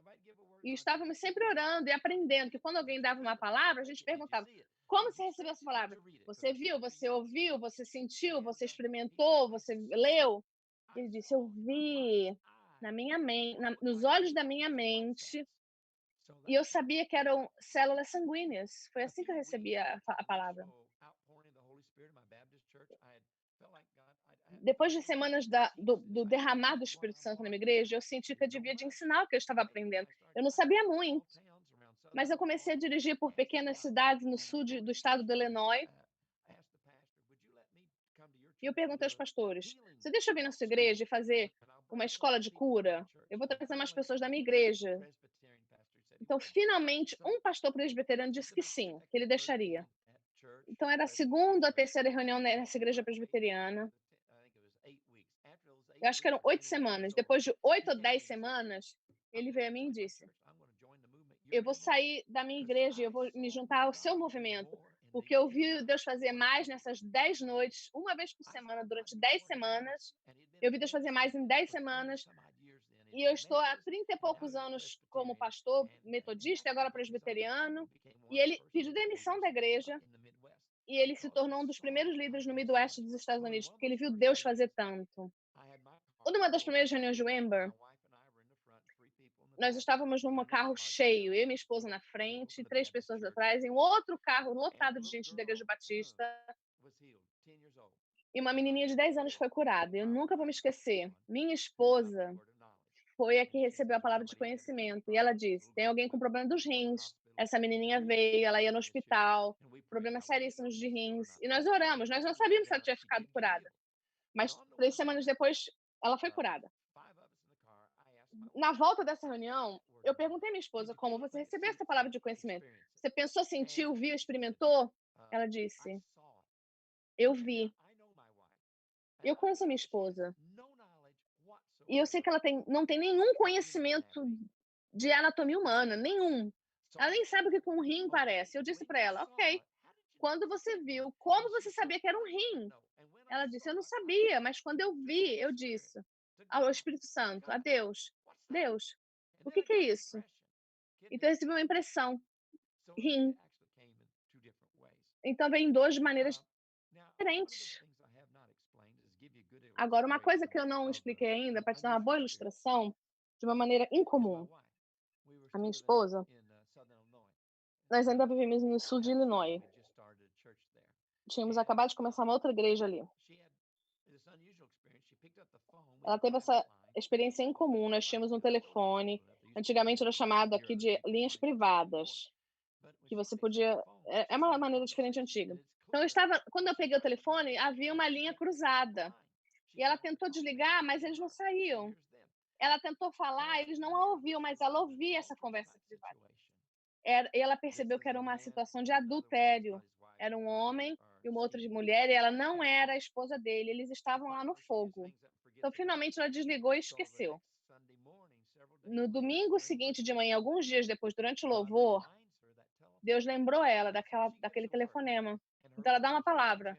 E estávamos sempre orando e aprendendo que quando alguém dava uma palavra, a gente perguntava: como você recebeu essa palavra? Você viu, você ouviu, você sentiu, você experimentou, você leu? Ele disse: eu vi na minha mente, nos olhos da minha mente, e eu sabia que eram células sanguíneas. Foi assim que eu recebi a palavra. Depois de semanas do derramar do Espírito Santo na minha igreja, eu senti que eu devia de ensinar o que eu estava aprendendo. Eu não sabia muito, mas eu comecei a dirigir por pequenas cidades no sul do estado do Illinois. E eu perguntei aos pastores: você deixa eu vir na sua igreja e fazer uma escola de cura? Eu vou trazer mais pessoas da minha igreja. Então, finalmente, um pastor presbiteriano disse que sim, que ele deixaria. Então era a segunda ou terceira reunião nessa igreja presbiteriana. Eu acho que eram 8 semanas. Depois de 8 ou 10 semanas, ele veio a mim e disse: eu vou sair da minha igreja e eu vou me juntar ao seu movimento, porque eu vi Deus fazer mais nessas 10 noites, uma vez por semana, durante 10 semanas. Eu vi Deus fazer mais em 10 semanas. E eu estou há 30 e poucos anos como pastor metodista, e agora presbiteriano. E ele pediu demissão da igreja e ele se tornou um dos primeiros líderes no Midwest dos Estados Unidos, porque ele viu Deus fazer tanto. Numa das primeiras reuniões de Wimber, nós estávamos num carro cheio, eu e minha esposa na frente, 3 pessoas atrás, em outro carro lotado de gente da Igreja Batista, e uma menininha de 10 anos foi curada. Eu nunca vou me esquecer. Minha esposa foi a que recebeu a palavra de conhecimento, e ela disse: tem alguém com problema dos rins. Essa menininha veio, ela ia no hospital, problemas seríssimos de rins, e nós oramos. Nós não sabíamos se ela tinha ficado curada, mas 3 semanas depois, ela foi curada. Na volta dessa reunião, eu perguntei à minha esposa: como você recebeu essa palavra de conhecimento? Você pensou, sentiu, viu, experimentou? Ela disse: eu vi. Eu conheço a minha esposa e eu sei que ela não tem nenhum conhecimento de anatomia humana, nenhum. Ela nem sabe o que um rim parece. Eu disse para ela: ok, quando você viu, como você sabia que era um rim? Ela disse: eu não sabia, mas quando eu vi, eu disse ao Espírito Santo, a Deus: Deus, o que é isso? Então eu recebi uma impressão, rim. Então vem em duas maneiras diferentes. Agora, uma coisa que eu não expliquei ainda, para te dar uma boa ilustração, de uma maneira incomum. A minha esposa, nós ainda vivemos no sul de Illinois. Tínhamos acabado de começar uma outra igreja ali. Ela teve essa experiência incomum. Nós tínhamos um telefone, antigamente era chamado aqui de linhas privadas, que você podia. É uma maneira diferente antiga. Então, quando eu peguei o telefone, havia uma linha cruzada. E ela tentou desligar, mas eles não saíam. Ela tentou falar, eles não a ouviam, mas ela ouvia essa conversa privada. E ela percebeu que era uma situação de adultério. Era um homem e uma outra mulher, e ela não era a esposa dele. Eles estavam lá no fogo. Então, finalmente, ela desligou e esqueceu. No domingo seguinte de manhã, alguns dias depois, durante o louvor, Deus lembrou ela daquele telefonema. Então, ela dá uma palavra.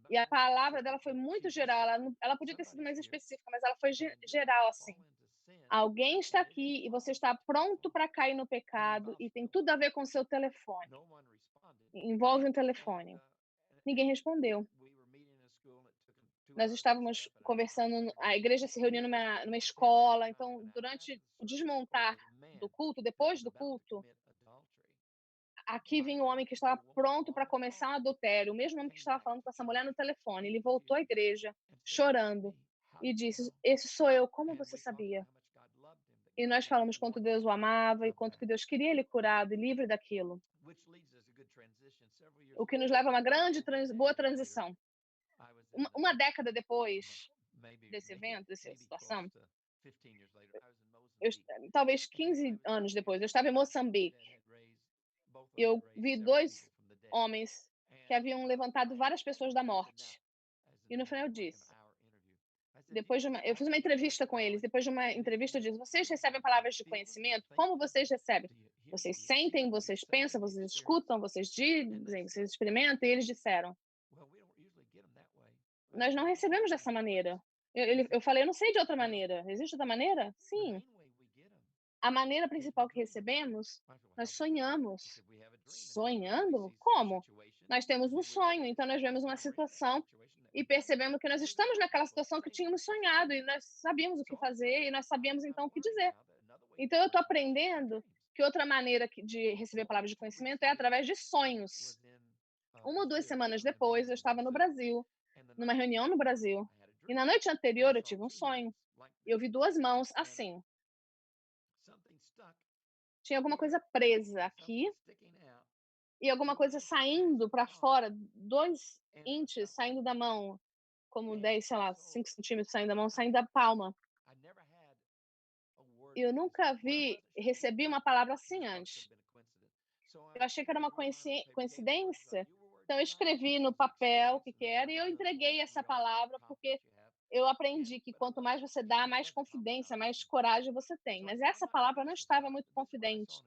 E a palavra dela foi muito geral. Ela podia ter sido mais específica, mas ela foi geral, assim. Alguém está aqui e você está pronto para cair no pecado e tem tudo a ver com o seu telefone. Envolve um telefone. Ninguém respondeu. Nós estávamos conversando, a igreja se reuniu numa escola, então, durante o desmontar do culto, depois do culto, aqui vinha um homem que estava pronto para começar um adultério, o mesmo homem que estava falando com essa mulher no telefone. Ele voltou à igreja, chorando, e disse: esse sou eu, como você sabia? E nós falamos quanto Deus o amava e quanto que Deus queria ele curado e livre daquilo. O que nos leva a uma boa transição. Uma década depois desse evento, dessa situação, eu, talvez 15 anos depois, eu estava em Moçambique. Eu vi 2 homens que haviam levantado várias pessoas da morte. E no final eu disse, eu fiz uma entrevista com eles, depois de uma entrevista eu disse: vocês recebem palavras de conhecimento? Como vocês recebem? Vocês sentem, vocês pensam, vocês escutam, vocês dizem, vocês experimentam? E eles disseram: nós não recebemos dessa maneira. Eu falei: eu não sei de outra maneira. Existe outra maneira? Sim. A maneira principal que recebemos, nós sonhamos. Sonhando? Como? Nós temos um sonho, então nós vemos uma situação e percebemos que nós estamos naquela situação que tínhamos sonhado e nós sabíamos o que fazer e nós sabíamos então o que dizer. Então eu estou aprendendo que outra maneira de receber palavras de conhecimento é através de sonhos. 1 ou 2 semanas depois, eu estava no Brasil, numa reunião no Brasil, e na noite anterior eu tive um sonho. Eu vi 2 mãos assim. Tinha alguma coisa presa aqui e alguma coisa saindo para fora, 2 inches saindo da mão, como 10, sei lá, 5 centímetros saindo da mão, saindo da palma. Eu nunca recebi uma palavra assim antes. Eu achei que era uma coincidência, Então, eu escrevi no papel o que que era e eu entreguei essa palavra, porque eu aprendi que quanto mais você dá, mais confidência, mais coragem você tem. Mas essa palavra não estava muito confidente.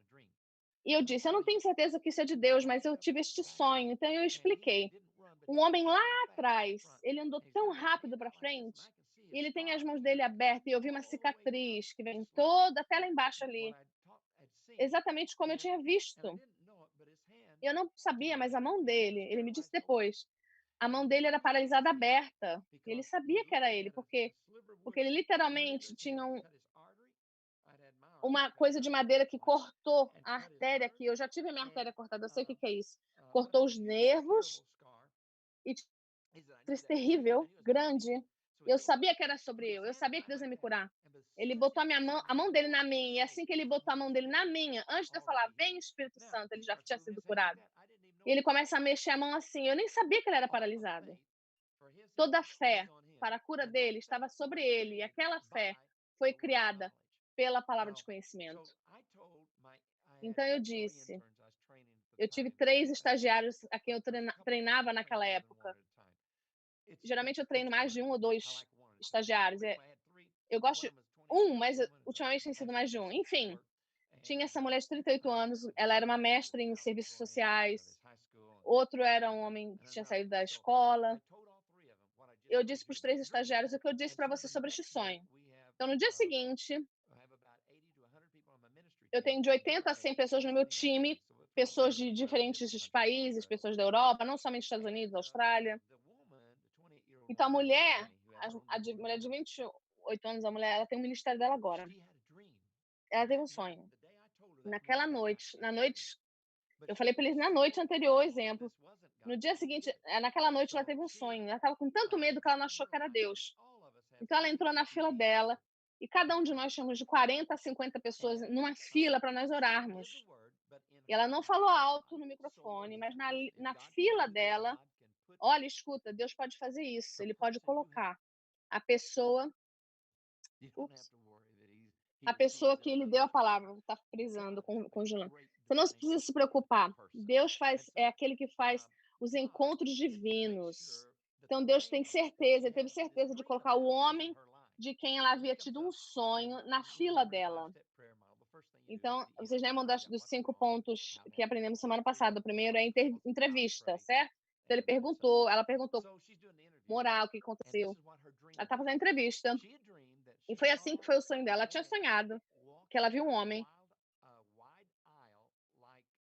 E eu disse: "Eu não tenho certeza que isso é de Deus, mas eu tive este sonho". Então eu expliquei. Um homem lá atrás, ele andou tão rápido para frente, e ele tem as mãos dele abertas, e eu vi uma cicatriz que vem toda até lá embaixo ali, exatamente como eu tinha visto. Eu não sabia, mas a mão dele, ele me disse depois, a mão dele era paralisada aberta. Ele sabia que era ele, porque ele literalmente tinha uma coisa de madeira que cortou a artéria aqui. Eu já tive a minha artéria cortada, eu sei o que que é isso. Cortou os nervos e cicatriz terrível, grande. Eu sabia que era sobre eu sabia que Deus ia me curar. Ele botou a mão dele na minha, e assim que ele botou a mão dele na minha, antes de eu falar: "Vem, Espírito Santo", ele já tinha sido curado. E ele começa a mexer a mão assim, eu nem sabia que ele era paralisado. Toda a fé para a cura dele estava sobre ele, e aquela fé foi criada pela palavra de conhecimento. Então eu disse, eu tive 3 estagiários a quem eu treinava naquela época. Geralmente eu treino mais de 1 ou 2 estagiários, eu gosto de 1, mas ultimamente tem sido mais de 1. Enfim, tinha essa mulher de 38 anos, ela era uma mestra em serviços sociais, outro era um homem que tinha saído da escola. Eu disse para os 3 estagiários o que eu disse para você sobre este sonho. Então, no dia seguinte, eu tenho de 80 a 100 pessoas no meu time, pessoas de diferentes países, pessoas da Europa, não somente Estados Unidos, Austrália. Então, mulher de 28 anos, a mulher, ela tem o ministério dela agora. Ela teve um sonho. Naquela noite, eu falei para eles na noite anterior o exemplo. No dia seguinte, naquela noite ela teve um sonho. Ela estava com tanto medo que ela não achou que era Deus. Então ela entrou na fila dela e cada um de nós tínhamos de 40 a 50 pessoas numa fila para nós orarmos. E ela não falou alto no microfone, mas na fila dela, olha, escuta, Deus pode fazer isso, ele pode colocar a pessoa, ups, a pessoa que ele deu a palavra, está frisando, congelando. Você não precisa se preocupar. Deus é aquele que faz os encontros divinos. Então Deus tem certeza, ele teve certeza de colocar o homem de quem ela havia tido um sonho na fila dela. Então, vocês lembram dos 5 pontos que aprendemos semana passada? O primeiro é entrevista, certo? Então ela perguntou moral, o que aconteceu. Ela está fazendo entrevista. E foi assim que foi o sonho dela. Ela tinha sonhado que ela viu um homem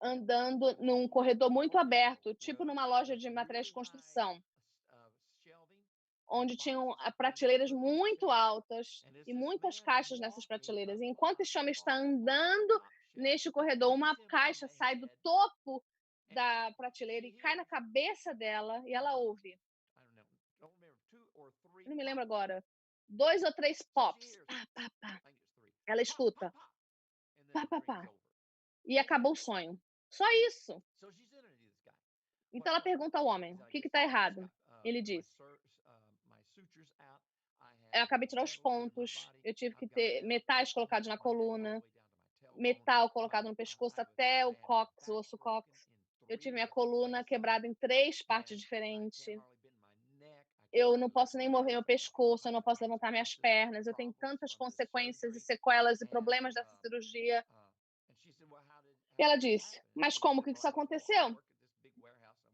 andando num corredor muito aberto, tipo numa loja de materiais de construção, onde tinham prateleiras muito altas e muitas caixas nessas prateleiras. E enquanto esse homem está andando neste corredor, uma caixa sai do topo da prateleira e cai na cabeça dela e ela ouve. Não me lembro agora. 2 ou 3 pops. Pá, pá, pá. Ela escuta. Pá, pá, pá. E acabou o sonho. Só isso. Então ela pergunta ao homem: o que está errado? Ele diz: eu acabei de tirar os pontos, eu tive que ter metais colocados na coluna, metal colocado no pescoço até o cóccix, o osso cóccix. Eu tive minha coluna quebrada em 3 partes diferentes. Eu não posso nem mover meu pescoço, eu não posso levantar minhas pernas, eu tenho tantas consequências e sequelas e problemas dessa cirurgia. E ela disse: mas como que isso aconteceu?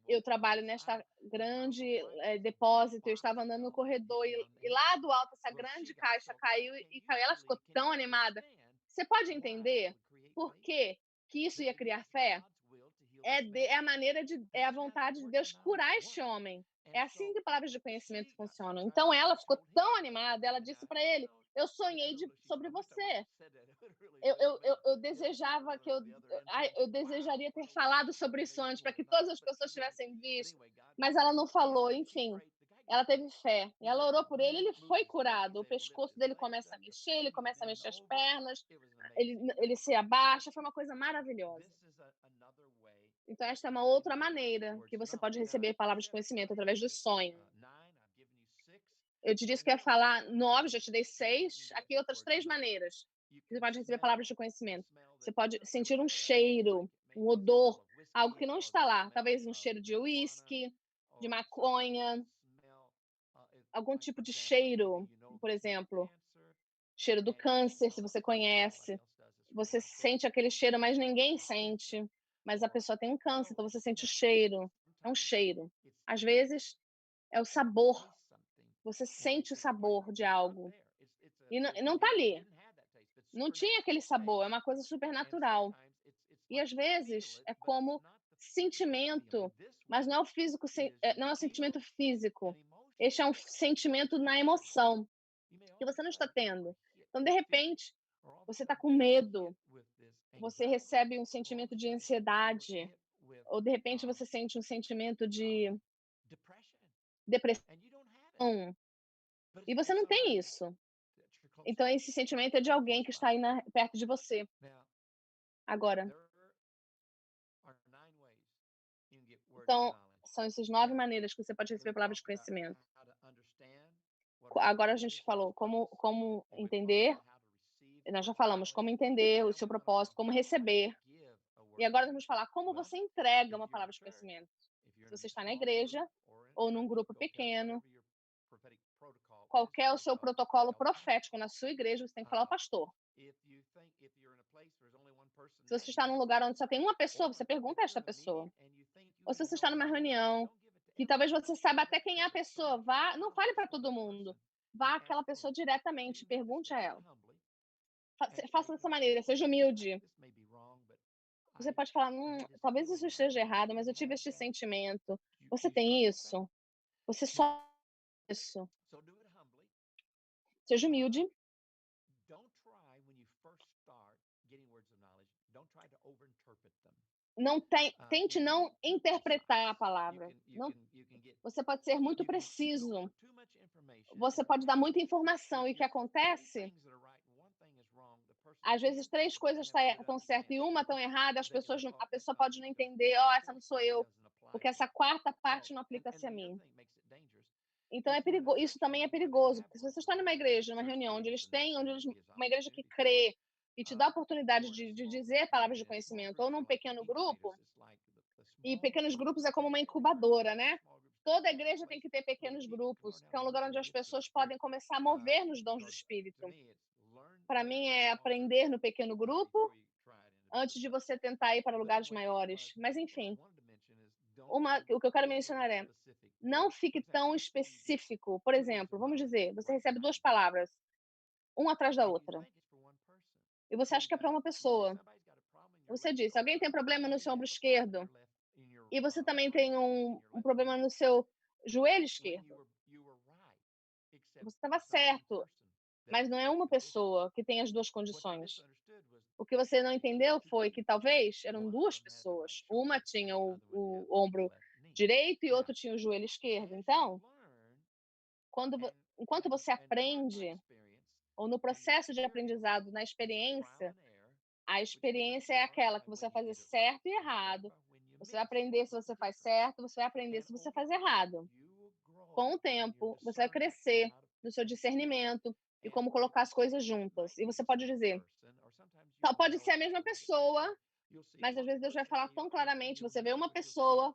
Eu trabalho nesta grande depósito, eu estava andando no corredor e lá do alto essa grande caixa caiu e caiu. Ela ficou tão animada. Você pode entender por que isso ia criar fé? É a maneira é a vontade de Deus curar este homem. É assim que palavras de conhecimento funcionam. Então ela ficou tão animada, ela disse para ele: eu sonhei sobre você. Eu desejava eu desejaria ter falado sobre isso antes, para que todas as pessoas tivessem visto, mas ela não falou, enfim. Ela teve fé, e ela orou por ele, ele foi curado. O pescoço dele começa a mexer, ele começa a mexer as pernas, ele se abaixa, foi uma coisa maravilhosa. Então, esta é uma outra maneira que você pode receber palavras de conhecimento através do sonho. Eu te disse que ia falar 9, já te dei 6. Aqui outras 3 maneiras que você pode receber palavras de conhecimento. Você pode sentir um cheiro, um odor. algo que não está lá. Talvez um cheiro de uísque, de maconha, algum tipo de cheiro, por exemplo, cheiro do câncer, se você conhece. Você sente aquele cheiro, mas ninguém sente. Mas a pessoa tem um câncer, então você sente o cheiro. É um cheiro. Às vezes é o sabor. Você sente o sabor de algo e não está ali. Não tinha aquele sabor, é uma coisa supernatural. E às vezes é como sentimento, mas não é o físico, não é o sentimento físico. Este é um sentimento na emoção que você não está tendo. Então, de repente, você está com medo, você recebe um sentimento de ansiedade, ou de repente você sente um sentimento de depressão, e você não tem isso. Então, esse sentimento é de alguém que está aí perto de você. Agora, então, são essas 9 maneiras que você pode receber palavras de conhecimento. Agora a gente falou como entender, nós já falamos como entender o seu propósito, como receber. E agora vamos falar como você entrega uma palavra de conhecimento. Se você está na igreja ou num grupo pequeno, qualquer é o seu protocolo profético na sua igreja, você tem que falar ao pastor. Se você está num lugar onde só tem uma pessoa, você pergunta a esta pessoa. Ou se você está numa reunião, que talvez você saiba até quem é a pessoa, vá, não fale para todo mundo. Vá àquela pessoa diretamente, pergunte a ela. Faça dessa maneira, seja humilde. Você pode falar, talvez isso esteja errado, mas eu tive este sentimento. Você tem isso? Você só isso. Seja humilde. Não tente não interpretar a palavra. Não, você pode ser muito preciso. Você pode dar muita informação. E o que acontece? Às vezes 3 coisas estão certas e uma estão errada, a pessoa pode não entender, essa não sou eu, porque essa quarta parte não aplica-se a mim. Então é perigoso, isso também é perigoso, porque se você está numa igreja, numa reunião uma igreja que crê e te dá a oportunidade de dizer palavras de conhecimento, ou num pequeno grupo, e pequenos grupos é como uma incubadora, né? Toda igreja tem que ter pequenos grupos, que é um lugar onde as pessoas podem começar a mover nos dons do Espírito. Para mim é aprender no pequeno grupo antes de você tentar ir para lugares maiores. Mas enfim, o que eu quero mencionar é, não fique tão específico. Por exemplo, vamos dizer, você recebe 2 palavras, uma atrás da outra, e você acha que é para uma pessoa. Você disse: "Alguém tem problema no seu ombro esquerdo?" E você também tem um problema no seu joelho esquerdo. Você estava certo, mas não é uma pessoa que tem as 2 condições. O que você não entendeu foi que talvez eram 2 pessoas. Uma tinha o ombro direito e outro tinha o joelho esquerdo. Então, enquanto você aprende, ou no processo de aprendizado, na experiência, a experiência é aquela que você vai fazer certo e errado. Você vai aprender se você faz certo, você vai aprender se você faz errado. Com o tempo, você vai crescer no seu discernimento e como colocar as coisas juntas. E você pode dizer, pode ser a mesma pessoa, mas às vezes Deus vai falar tão claramente, você vê uma pessoa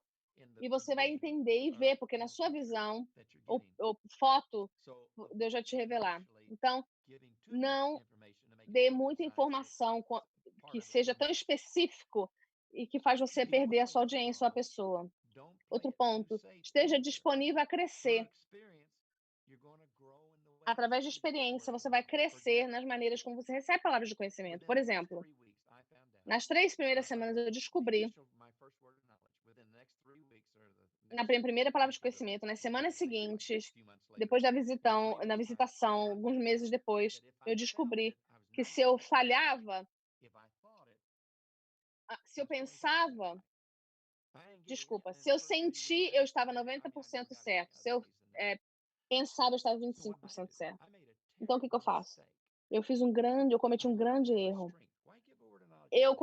e você vai entender e ver, porque na sua visão, ou foto, Deus vai te revelar. Então, não dê muita informação que seja tão específico e que faz você perder a sua audiência ou a pessoa. Outro ponto, esteja disponível a crescer. Através de experiência, você vai crescer nas maneiras como você recebe palavras de conhecimento. Por exemplo, nas 3 primeiras semanas eu descobri, na primeira palavra de conhecimento, nas semanas seguintes, depois na visitação, alguns meses depois, eu descobri que se eu falhava, se eu pensava, desculpa, se eu senti, eu estava 90% certo. Se eu pensava, eu estava 25% certo. Então, o que que eu faço? Eu cometi um grande erro. Eu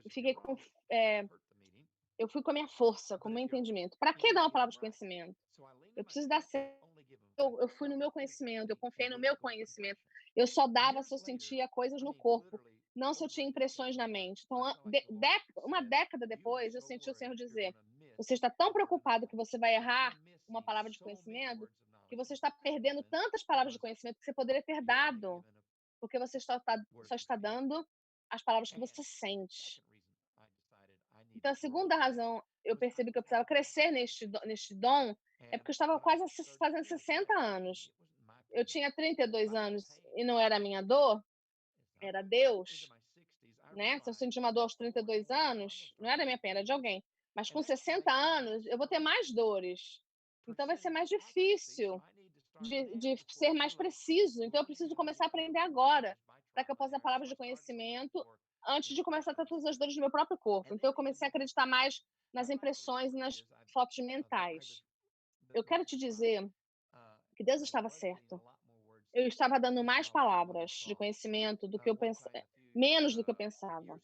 fiquei com, eh, eu fui com a minha força, com o meu entendimento. Para que dar uma palavra de conhecimento? Eu preciso dar certo. Eu fui no meu conhecimento, eu confiei no meu conhecimento. Eu só dava se eu sentia coisas no corpo. não se eu tinha impressões na mente. Então, uma década depois, eu senti o Senhor dizer: você está tão preocupado que você vai errar uma palavra de conhecimento, que você está perdendo tantas palavras de conhecimento que você poderia ter dado, porque você só está dando as palavras que você sente. Então, a segunda razão, eu percebi que eu precisava crescer neste dom, é porque eu estava quase fazendo 60 anos. Eu tinha 32 anos e não era a minha dor, era Deus, né? Se eu senti uma dor aos 32 anos, não era minha pena, era de alguém. Mas com 60 anos, eu vou ter mais dores. Então vai ser mais difícil de ser mais preciso. Então eu preciso começar a aprender agora, para que eu possa dar palavras de conhecimento antes de começar a ter todas as dores no meu próprio corpo. Então eu comecei a acreditar mais nas impressões e nas fotos mentais. Eu quero te dizer que Deus estava certo. Eu estava dando mais palavras de conhecimento do que eu pensava, menos do que eu pensava.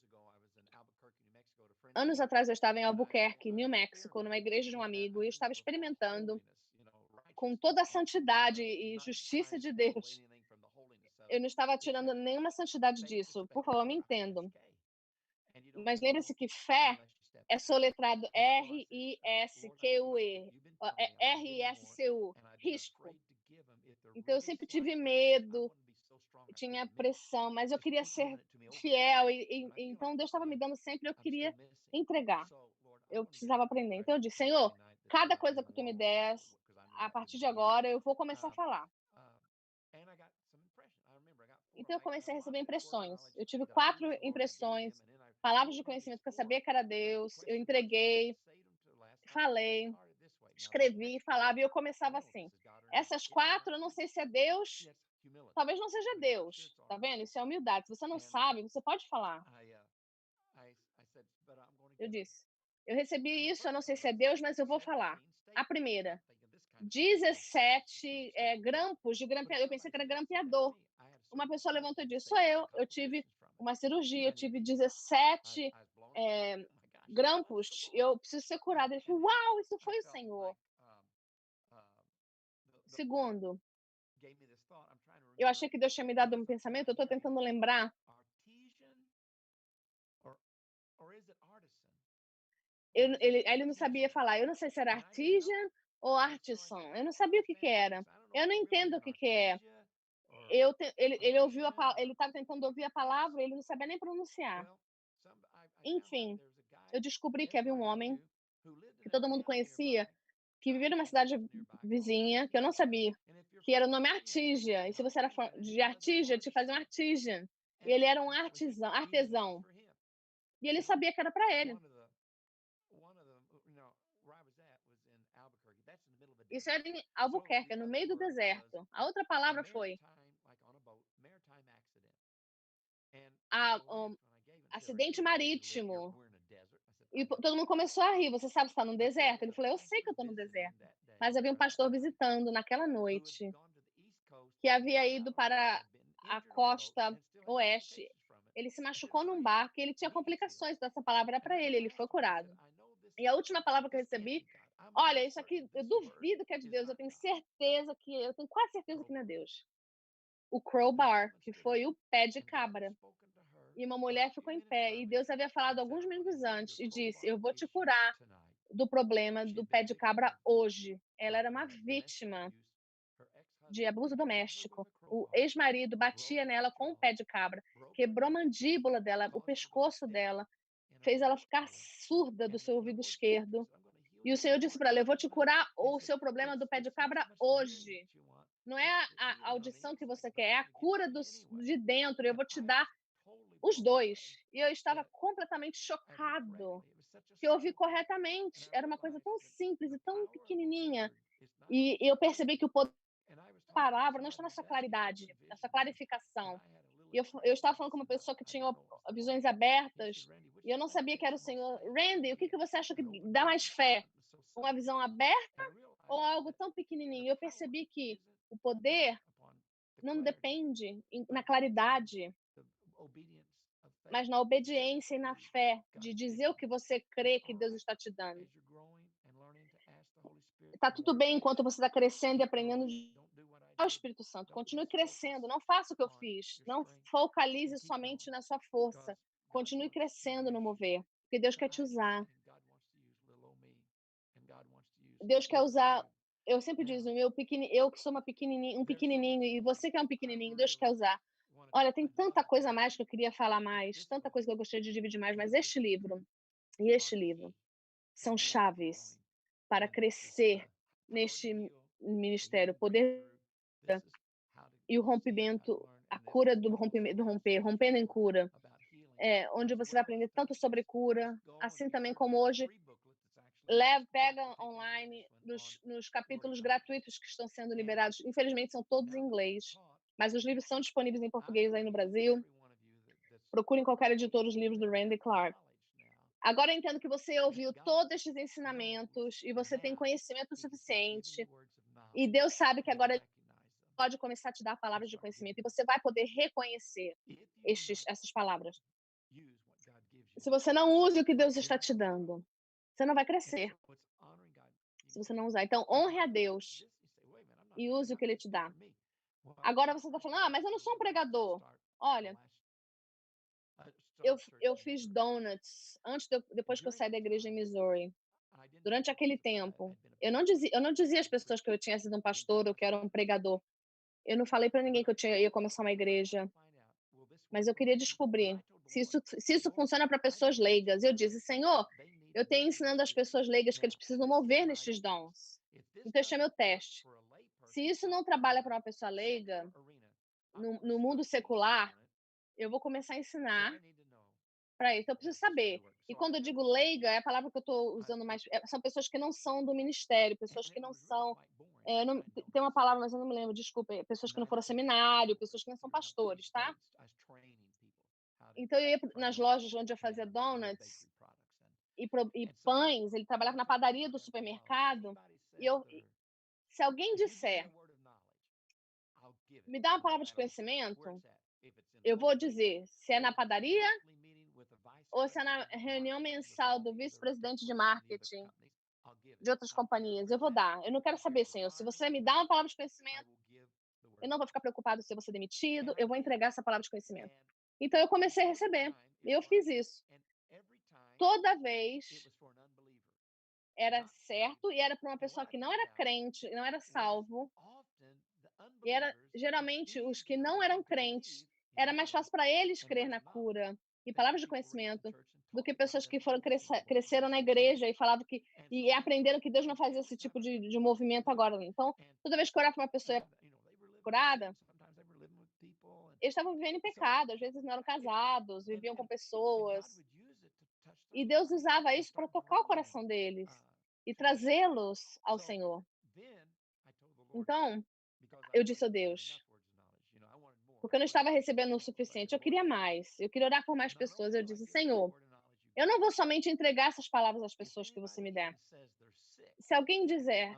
Anos atrás eu estava em Albuquerque, New Mexico, numa igreja de um amigo, e eu estava experimentando com toda a santidade e justiça de Deus. Eu não estava tirando nenhuma santidade disso. Por favor, me entendam. Mas lembre-se que fé é soletrado R-I-S-Q-E, R-I-S-C-U, risco. Então eu sempre tive medo, tinha pressão, mas eu queria ser fiel então Deus estava me dando sempre, eu queria entregar. Eu precisava aprender. Então eu disse: Senhor, cada coisa que tu me des, a partir de agora eu vou começar a falar. Então eu comecei a receber impressões. Eu tive 4 impressões, palavras de conhecimento que eu sabia que era Deus, eu entreguei, falei, escrevi, falava e eu começava assim. Essas 4, eu não sei se é Deus, talvez não seja Deus, tá vendo? Isso é humildade. Se você não sabe, você pode falar. Eu disse: eu recebi isso, eu não sei se é Deus, mas eu vou falar. A primeira, 17 grampos de grampeador. Eu pensei que era grampeador. Uma pessoa levantou e disse: sou eu. Eu tive uma cirurgia, eu tive 17 grampos, eu preciso ser curada. Ele falou: uau, isso foi o Senhor. Segundo, eu achei que Deus tinha me dado um pensamento, eu estou tentando lembrar. Ele não sabia falar. Eu não sei se era artisan ou artisan. Eu não sabia o que era. Eu não entendo o que é. Ele ouviu ele estava tentando ouvir a palavra, ele não sabia nem pronunciar. Enfim, eu descobri que havia um homem que todo mundo conhecia, que vivia numa cidade vizinha, que eu não sabia, que era o nome Artígia. E se você era fã de Artígia, te fazia um artisan. E ele era um artesão. E ele sabia que era para ele. Isso era em Albuquerque, no meio do deserto. A outra palavra foi acidente marítimo. E todo mundo começou a rir. Você sabe se está no deserto? Ele falou: eu sei que eu estou no deserto. Mas havia um pastor visitando naquela noite que havia ido para a costa oeste. Ele se machucou num barco e ele tinha complicações. Então essa palavra era para ele. Ele foi curado. E a última palavra que eu recebi, olha, isso aqui eu duvido que é de Deus. Eu tenho quase certeza que não é Deus. O crowbar, que foi o pé de cabra. E uma mulher ficou em pé. E Deus havia falado alguns minutos antes e disse: eu vou te curar do problema do pé de cabra hoje. Ela era uma vítima de abuso doméstico. O ex-marido batia nela com o pé de cabra, quebrou a mandíbula dela, o pescoço dela, fez ela ficar surda do seu ouvido esquerdo. E o Senhor disse para ela: eu vou te curar o seu problema do pé de cabra hoje. Não é a audição que você quer, é a cura de dentro. Eu vou te dar os dois. E eu estava completamente chocado que eu ouvi corretamente. Era uma coisa tão simples e tão pequenininha. E eu percebi que o poder da palavra não está na sua claridade, na sua clarificação. E eu estava falando com uma pessoa que tinha visões abertas e eu não sabia que era o Senhor. Randy, o que você acha que dá mais fé? Uma visão aberta ou algo tão pequenininho? Eu percebi que o poder não depende na claridade, mas na obediência e na fé de dizer o que você crê que Deus está te dando. Está tudo bem enquanto você está crescendo e aprendendo ao Espírito Santo, continue crescendo, não faça o que eu fiz, não focalize somente na sua força, continue crescendo no mover, porque Deus quer te usar. Deus quer usar, eu sempre digo, o meu pequeni eu que sou uma pequenininho um pequenininho e você que é um pequenininho, Deus quer usar. Olha, tem tanta coisa mais que eu queria falar mais, tanta coisa que eu gostaria de dividir mais, mas este livro são chaves para crescer neste ministério, poder e o rompimento, a cura do rompimento, do romper, rompendo em cura, onde você vai aprender tanto sobre cura, assim também como hoje, pega online nos capítulos gratuitos que estão sendo liberados. Infelizmente, são todos em inglês, mas os livros são disponíveis em português aí no Brasil. Procure em qualquer editor os livros do Randy Clark. Agora eu entendo que você ouviu todos estes ensinamentos e você tem conhecimento suficiente. E Deus sabe que agora Ele pode começar a te dar palavras de conhecimento e você vai poder reconhecer essas palavras. Se você não use o que Deus está te dando, você não vai crescer se você não usar. Então, honre a Deus e use o que Ele te dá. Agora você está falando, mas eu não sou um pregador. Olha, eu fiz donuts depois que eu saí da igreja em Missouri. Durante aquele tempo, eu não dizia às pessoas que eu tinha sido um pastor ou que era um pregador. Eu não falei para ninguém que ia começar uma igreja, mas eu queria descobrir se isso funciona para pessoas leigas. Eu disse: "Senhor, eu tenho ensinando as pessoas leigas que eles precisam mover nestes dons. Então este é meu teste. Se isso não trabalha para uma pessoa leiga, no mundo secular, eu vou começar a ensinar para isso. Eu preciso saber". E quando eu digo leiga, é a palavra que eu estou usando mais, são pessoas que não são do ministério, pessoas que não são, tem uma palavra, mas eu não me lembro, desculpa, pessoas que não foram ao seminário, pessoas que não são pastores, tá? Então eu ia nas lojas onde eu fazia donuts e pães, ele trabalhava na padaria do supermercado, se alguém disser: "Me dá uma palavra de conhecimento", eu vou dizer se é na padaria ou se é na reunião mensal do vice-presidente de marketing de outras companhias, eu vou dar. Eu não quero saber, Senhor, se você me dá uma palavra de conhecimento, eu não vou ficar preocupado se eu vou ser demitido, eu vou entregar essa palavra de conhecimento. Então eu comecei a receber, e eu fiz isso. Toda vez era certo e era para uma pessoa que não era crente, não era salvo, e era geralmente os que não eram crentes, era mais fácil para eles crer na cura e palavras de conhecimento do que pessoas que cresceram na igreja e falavam e aprenderam que Deus não fazia esse tipo de movimento agora. Então, toda vez que eu orava para uma pessoa curada, eles estavam vivendo em pecado, às vezes não eram casados, viviam com pessoas, e Deus usava isso para tocar o coração deles e trazê-los ao Senhor. Então, eu disse a Deus, porque eu não estava recebendo o suficiente, eu queria mais, eu queria orar por mais pessoas. Eu disse: "Senhor, eu não vou somente entregar essas palavras às pessoas que você me der. Se alguém disser: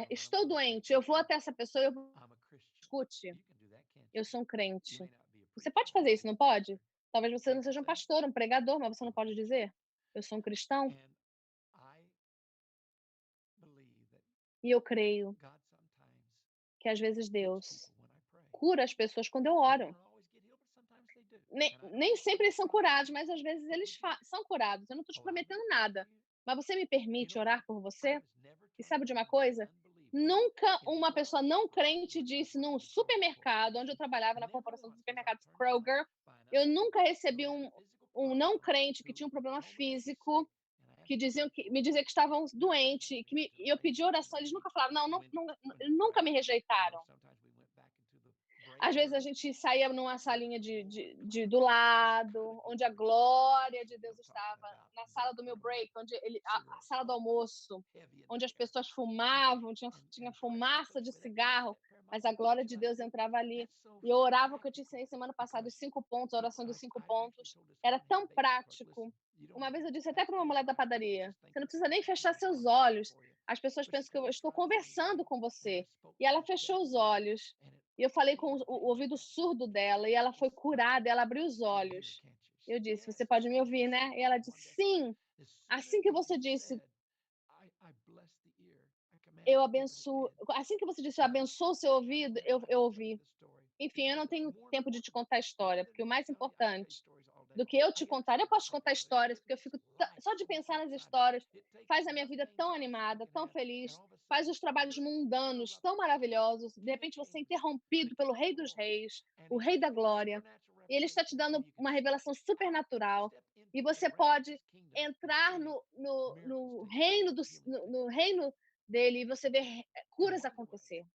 'Estou doente', eu vou até essa pessoa e eu vou, escute, eu sou um crente. Você pode fazer isso, não pode? Talvez você não seja um pastor, um pregador, mas você não pode dizer: 'Eu sou um cristão'?" E eu creio que às vezes Deus cura as pessoas quando eu oro. Nem sempre eles são curados, mas às vezes eles são curados. Eu não estou te prometendo nada, mas você me permite orar por você? E sabe de uma coisa? Nunca uma pessoa não crente disse num supermercado, onde eu trabalhava na corporação de supermercados Kroger, eu nunca recebi um não crente que tinha um problema físico, me dizia que estavam doentes, e eu pedi oração, eles nunca falaram, não, não, não, nunca me rejeitaram. Às vezes a gente saía numa salinha do lado, onde a glória de Deus estava, na sala do meu break, a sala do almoço, onde as pessoas fumavam, tinha fumaça de cigarro, mas a glória de Deus entrava ali. E eu orava o que eu te ensinei semana passada, os 5 pontos, a oração dos 5 pontos. Era tão prático. Uma vez eu disse até para uma mulher da padaria: "Você não precisa nem fechar seus olhos. As pessoas pensam que eu estou conversando com você." E ela fechou os olhos. E eu falei com o ouvido surdo dela e ela foi curada, ela abriu os olhos. Eu disse: "Você pode me ouvir, né?" E ela disse: "Sim, assim que você disse, Eu abençoo. Assim que você disse, eu abençoo o seu ouvido, eu ouvi. Enfim, eu não tenho tempo de te contar a história, porque o mais importante do que eu te contar, eu posso te contar histórias, porque eu fico só de pensar nas histórias, faz a minha vida tão animada, tão feliz, faz os trabalhos mundanos tão maravilhosos. De repente você é interrompido pelo Rei dos Reis, o Rei da Glória, e ele está te dando uma revelação supernatural, e você pode entrar no reino no reino dele e você vê curas acontecer.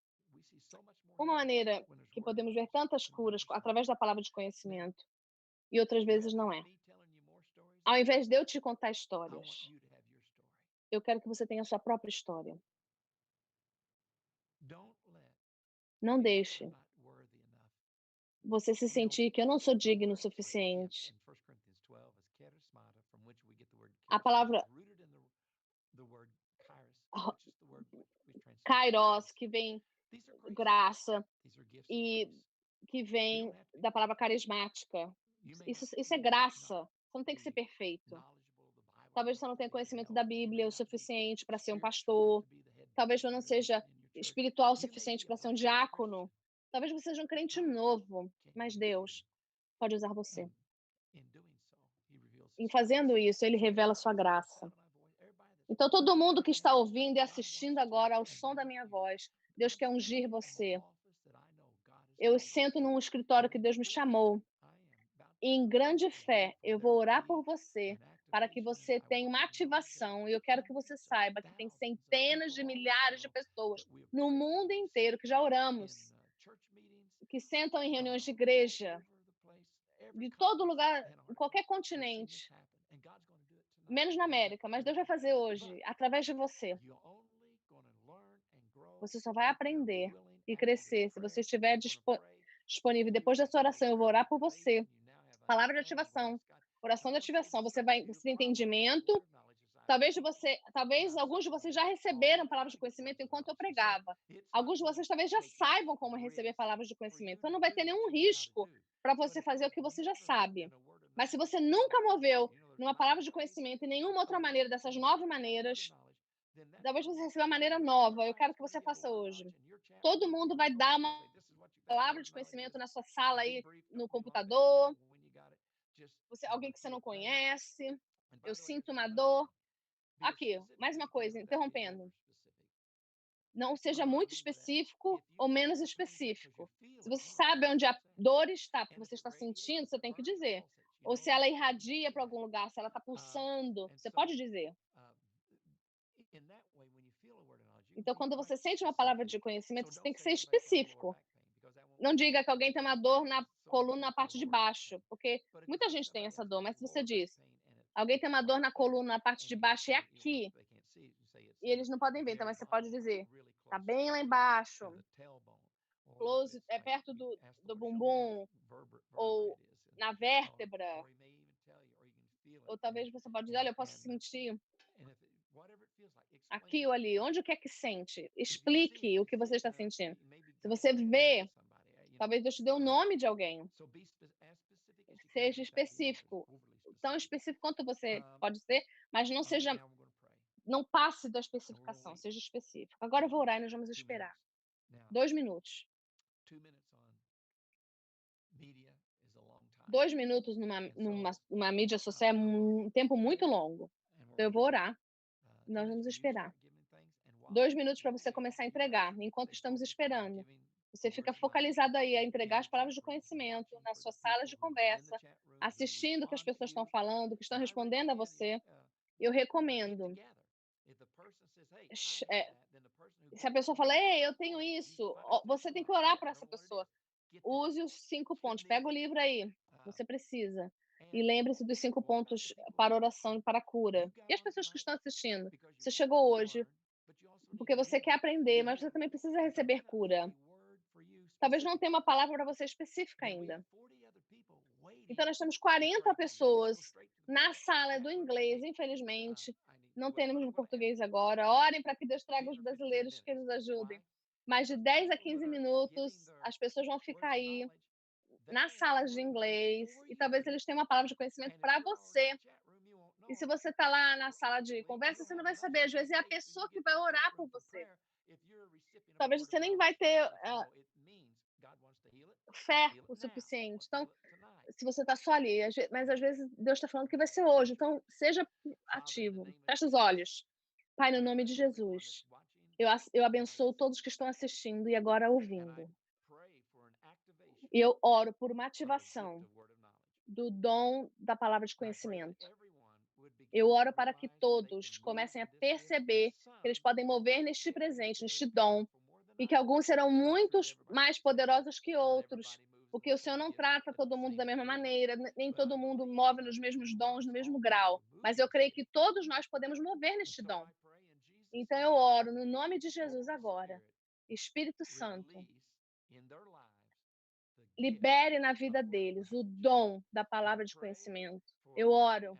Uma maneira que podemos ver tantas curas através da palavra de conhecimento e outras vezes não é. Ao invés de eu te contar histórias, eu quero que você tenha a sua própria história. Não deixe você se sentir que eu não sou digno o suficiente. A palavra kairos, que vem graça e que vem da palavra carismática. Isso é graça. Você não tem que ser perfeito. Talvez você não tenha conhecimento da Bíblia o suficiente para ser um pastor. Talvez você não seja espiritual o suficiente para ser um diácono. Talvez você seja um crente novo, mas Deus pode usar você. Em fazendo isso, ele revela a sua graça. Então, todo mundo que está ouvindo e assistindo agora ao som da minha voz, Deus quer ungir você. Eu sento num escritório que Deus me chamou. E em grande fé, eu vou orar por você para que você tenha uma ativação. E eu quero que você saiba que tem centenas de milhares de pessoas no mundo inteiro que já oramos, que sentam em reuniões de igreja, de todo lugar, em qualquer continente, menos na América, mas Deus vai fazer hoje, através de você. Você só vai aprender e crescer se você estiver disponível. Depois dessa oração, eu vou orar por você. Palavra de ativação, oração de ativação. Você vai ter entendimento. Talvez alguns de vocês já receberam palavras de conhecimento enquanto eu pregava. Alguns de vocês talvez já saibam como receber palavras de conhecimento. Então não vai ter nenhum risco para você fazer o que você já sabe. Mas se você nunca moveu numa palavra de conhecimento e nenhuma outra maneira dessas 9 maneiras, talvez você receba uma maneira nova. Eu quero que você faça hoje. Todo mundo vai dar uma palavra de conhecimento na sua sala aí, no computador. Alguém que você não conhece. Eu sinto uma dor. Aqui, mais uma coisa, interrompendo. Não seja muito específico ou menos específico. Se você sabe onde a dor está, porque você está sentindo, você tem que dizer. Ou se ela irradia para algum lugar, se ela está pulsando, você pode dizer. Então, quando você sente uma palavra de conhecimento, você tem que ser específico. Não diga que alguém tem uma dor na coluna, na parte de baixo, porque muita gente tem essa dor, mas se você diz, alguém tem uma dor na coluna, na parte de baixo, é aqui, e eles não podem ver, então mas você pode dizer, tá bem lá embaixo, close, é perto do bumbum, ou na vértebra, ou talvez você pode dizer, olha, eu posso sentir aqui ou ali, onde quer que sente, explique o que você está sentindo. Se você vê, talvez Deus te dê o nome de alguém, seja específico, tão específico quanto você pode ser, mas não passe da especificação, seja específico. Agora eu vou orar e nós vamos esperar. 2 minutos. 2 minutos numa mídia social é um tempo muito longo. Então eu vou orar e nós vamos esperar. 2 minutos para você começar a entregar. Enquanto estamos esperando, você fica focalizado aí a entregar as palavras de conhecimento nas suas salas de conversa, assistindo o que as pessoas estão falando, que estão respondendo a você. Eu recomendo. Se a pessoa fala, ei, eu tenho isso, você tem que orar por essa pessoa. Use os 5 pontos. Pega o livro aí, você precisa. E lembre-se dos 5 pontos para oração e para a cura. E as pessoas que estão assistindo? Você chegou hoje porque você quer aprender, mas você também precisa receber cura. Talvez não tenha uma palavra para você específica ainda. Então, nós temos 40 pessoas na sala do inglês, infelizmente. Não temos no português agora. Orem para que Deus traga os brasileiros que nos ajudem. Mais de 10 a 15 minutos, as pessoas vão ficar aí nas salas de inglês e talvez eles tenham uma palavra de conhecimento para você. E se você está lá na sala de conversa, você não vai saber. Às vezes é a pessoa que vai orar por você. Talvez você nem vai ter fé o suficiente. Então, se você está só ali, mas às vezes Deus está falando que vai ser hoje. Então, seja ativo. Fecha os olhos. Pai, no nome de Jesus, eu abençoo todos que estão assistindo e agora ouvindo. E eu oro por uma ativação do dom da palavra de conhecimento. Eu oro para que todos comecem a perceber que eles podem mover neste presente, neste dom, e que alguns serão muito mais poderosos que outros, porque o Senhor não trata todo mundo da mesma maneira, nem todo mundo move nos mesmos dons, no mesmo grau, mas eu creio que todos nós podemos mover neste dom. Então eu oro no nome de Jesus agora, Espírito Santo, libere na vida deles o dom da palavra de conhecimento. Eu oro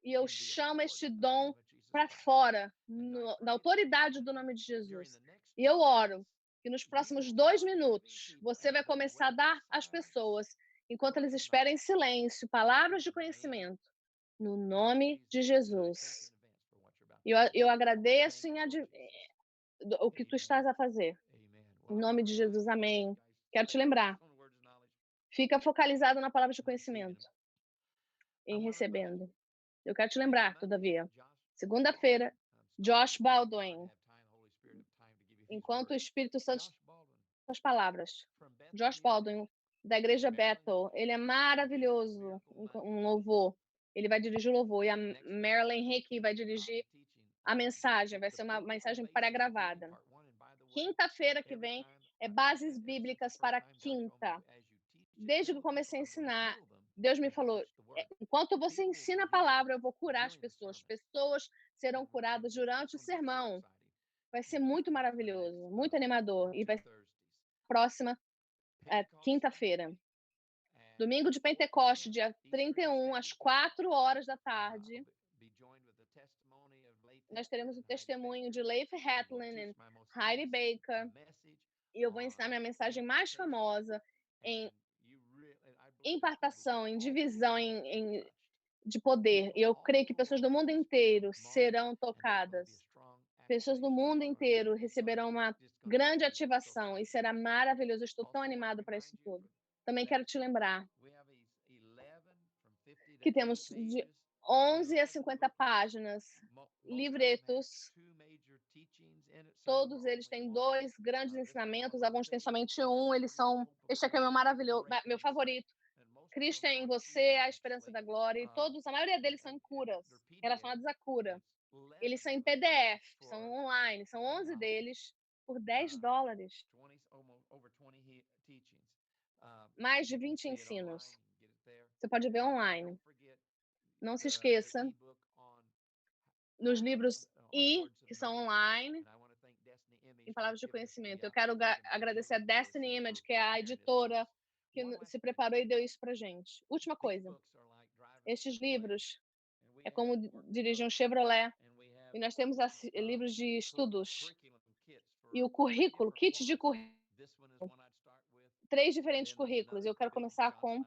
e eu chamo este dom para fora, na autoridade do nome de Jesus. E eu oro que nos próximos 2 minutos você vai começar a dar às pessoas, enquanto eles esperam em silêncio, palavras de conhecimento, no nome de Jesus. Eu agradeço o que tu estás a fazer. Em nome de Jesus, amém. Quero te lembrar, fica focalizado na palavra de conhecimento, em recebendo. Eu quero te lembrar, todavia, segunda-feira, Josh Baldwin, enquanto o Espírito Santo as palavras. Josh Baldwin, da Igreja Bethel, ele é maravilhoso, um louvor. Ele vai dirigir o louvor, e a Marilyn Hickey vai dirigir a mensagem, vai ser uma mensagem pré-gravada. Quinta-feira que vem é Bases Bíblicas para quinta. Desde que eu comecei a ensinar, Deus me falou, enquanto você ensina a palavra, eu vou curar as pessoas. Pessoas serão curadas durante o sermão. Vai ser muito maravilhoso, muito animador. E vai ser próxima quinta-feira. Domingo de Pentecoste, dia 31, às 4 horas da tarde. Nós teremos o testemunho de Leif Hetland e Heidi Baker. E eu vou ensinar minha mensagem mais famosa em impartação, em divisão de poder. E eu creio que pessoas do mundo inteiro serão tocadas. Pessoas do mundo inteiro receberão uma grande ativação e será maravilhoso. Eu estou tão animado para isso tudo. Também quero te lembrar que temos de 11 a 50 páginas, livretos. Todos eles têm 2 grandes ensinamentos, alguns têm somente um. Este aqui é meu maravilhoso, meu favorito. Cristo é em você, a esperança da glória. E a maioria deles são em curas, relacionados à cura. Eles são em PDF, são online, são 11 deles por $10. Mais de 20 ensinos. Você pode ver online. Não se esqueça, nos livros que são online, em palavras de conhecimento. Eu quero agradecer a Destiny Image, que é a editora que se preparou e deu isso pra gente. Última coisa, estes livros é como dirigir um Chevrolet, e nós temos livros de estudos e o currículo, kit de currículo, 3 diferentes currículos. Eu quero começar com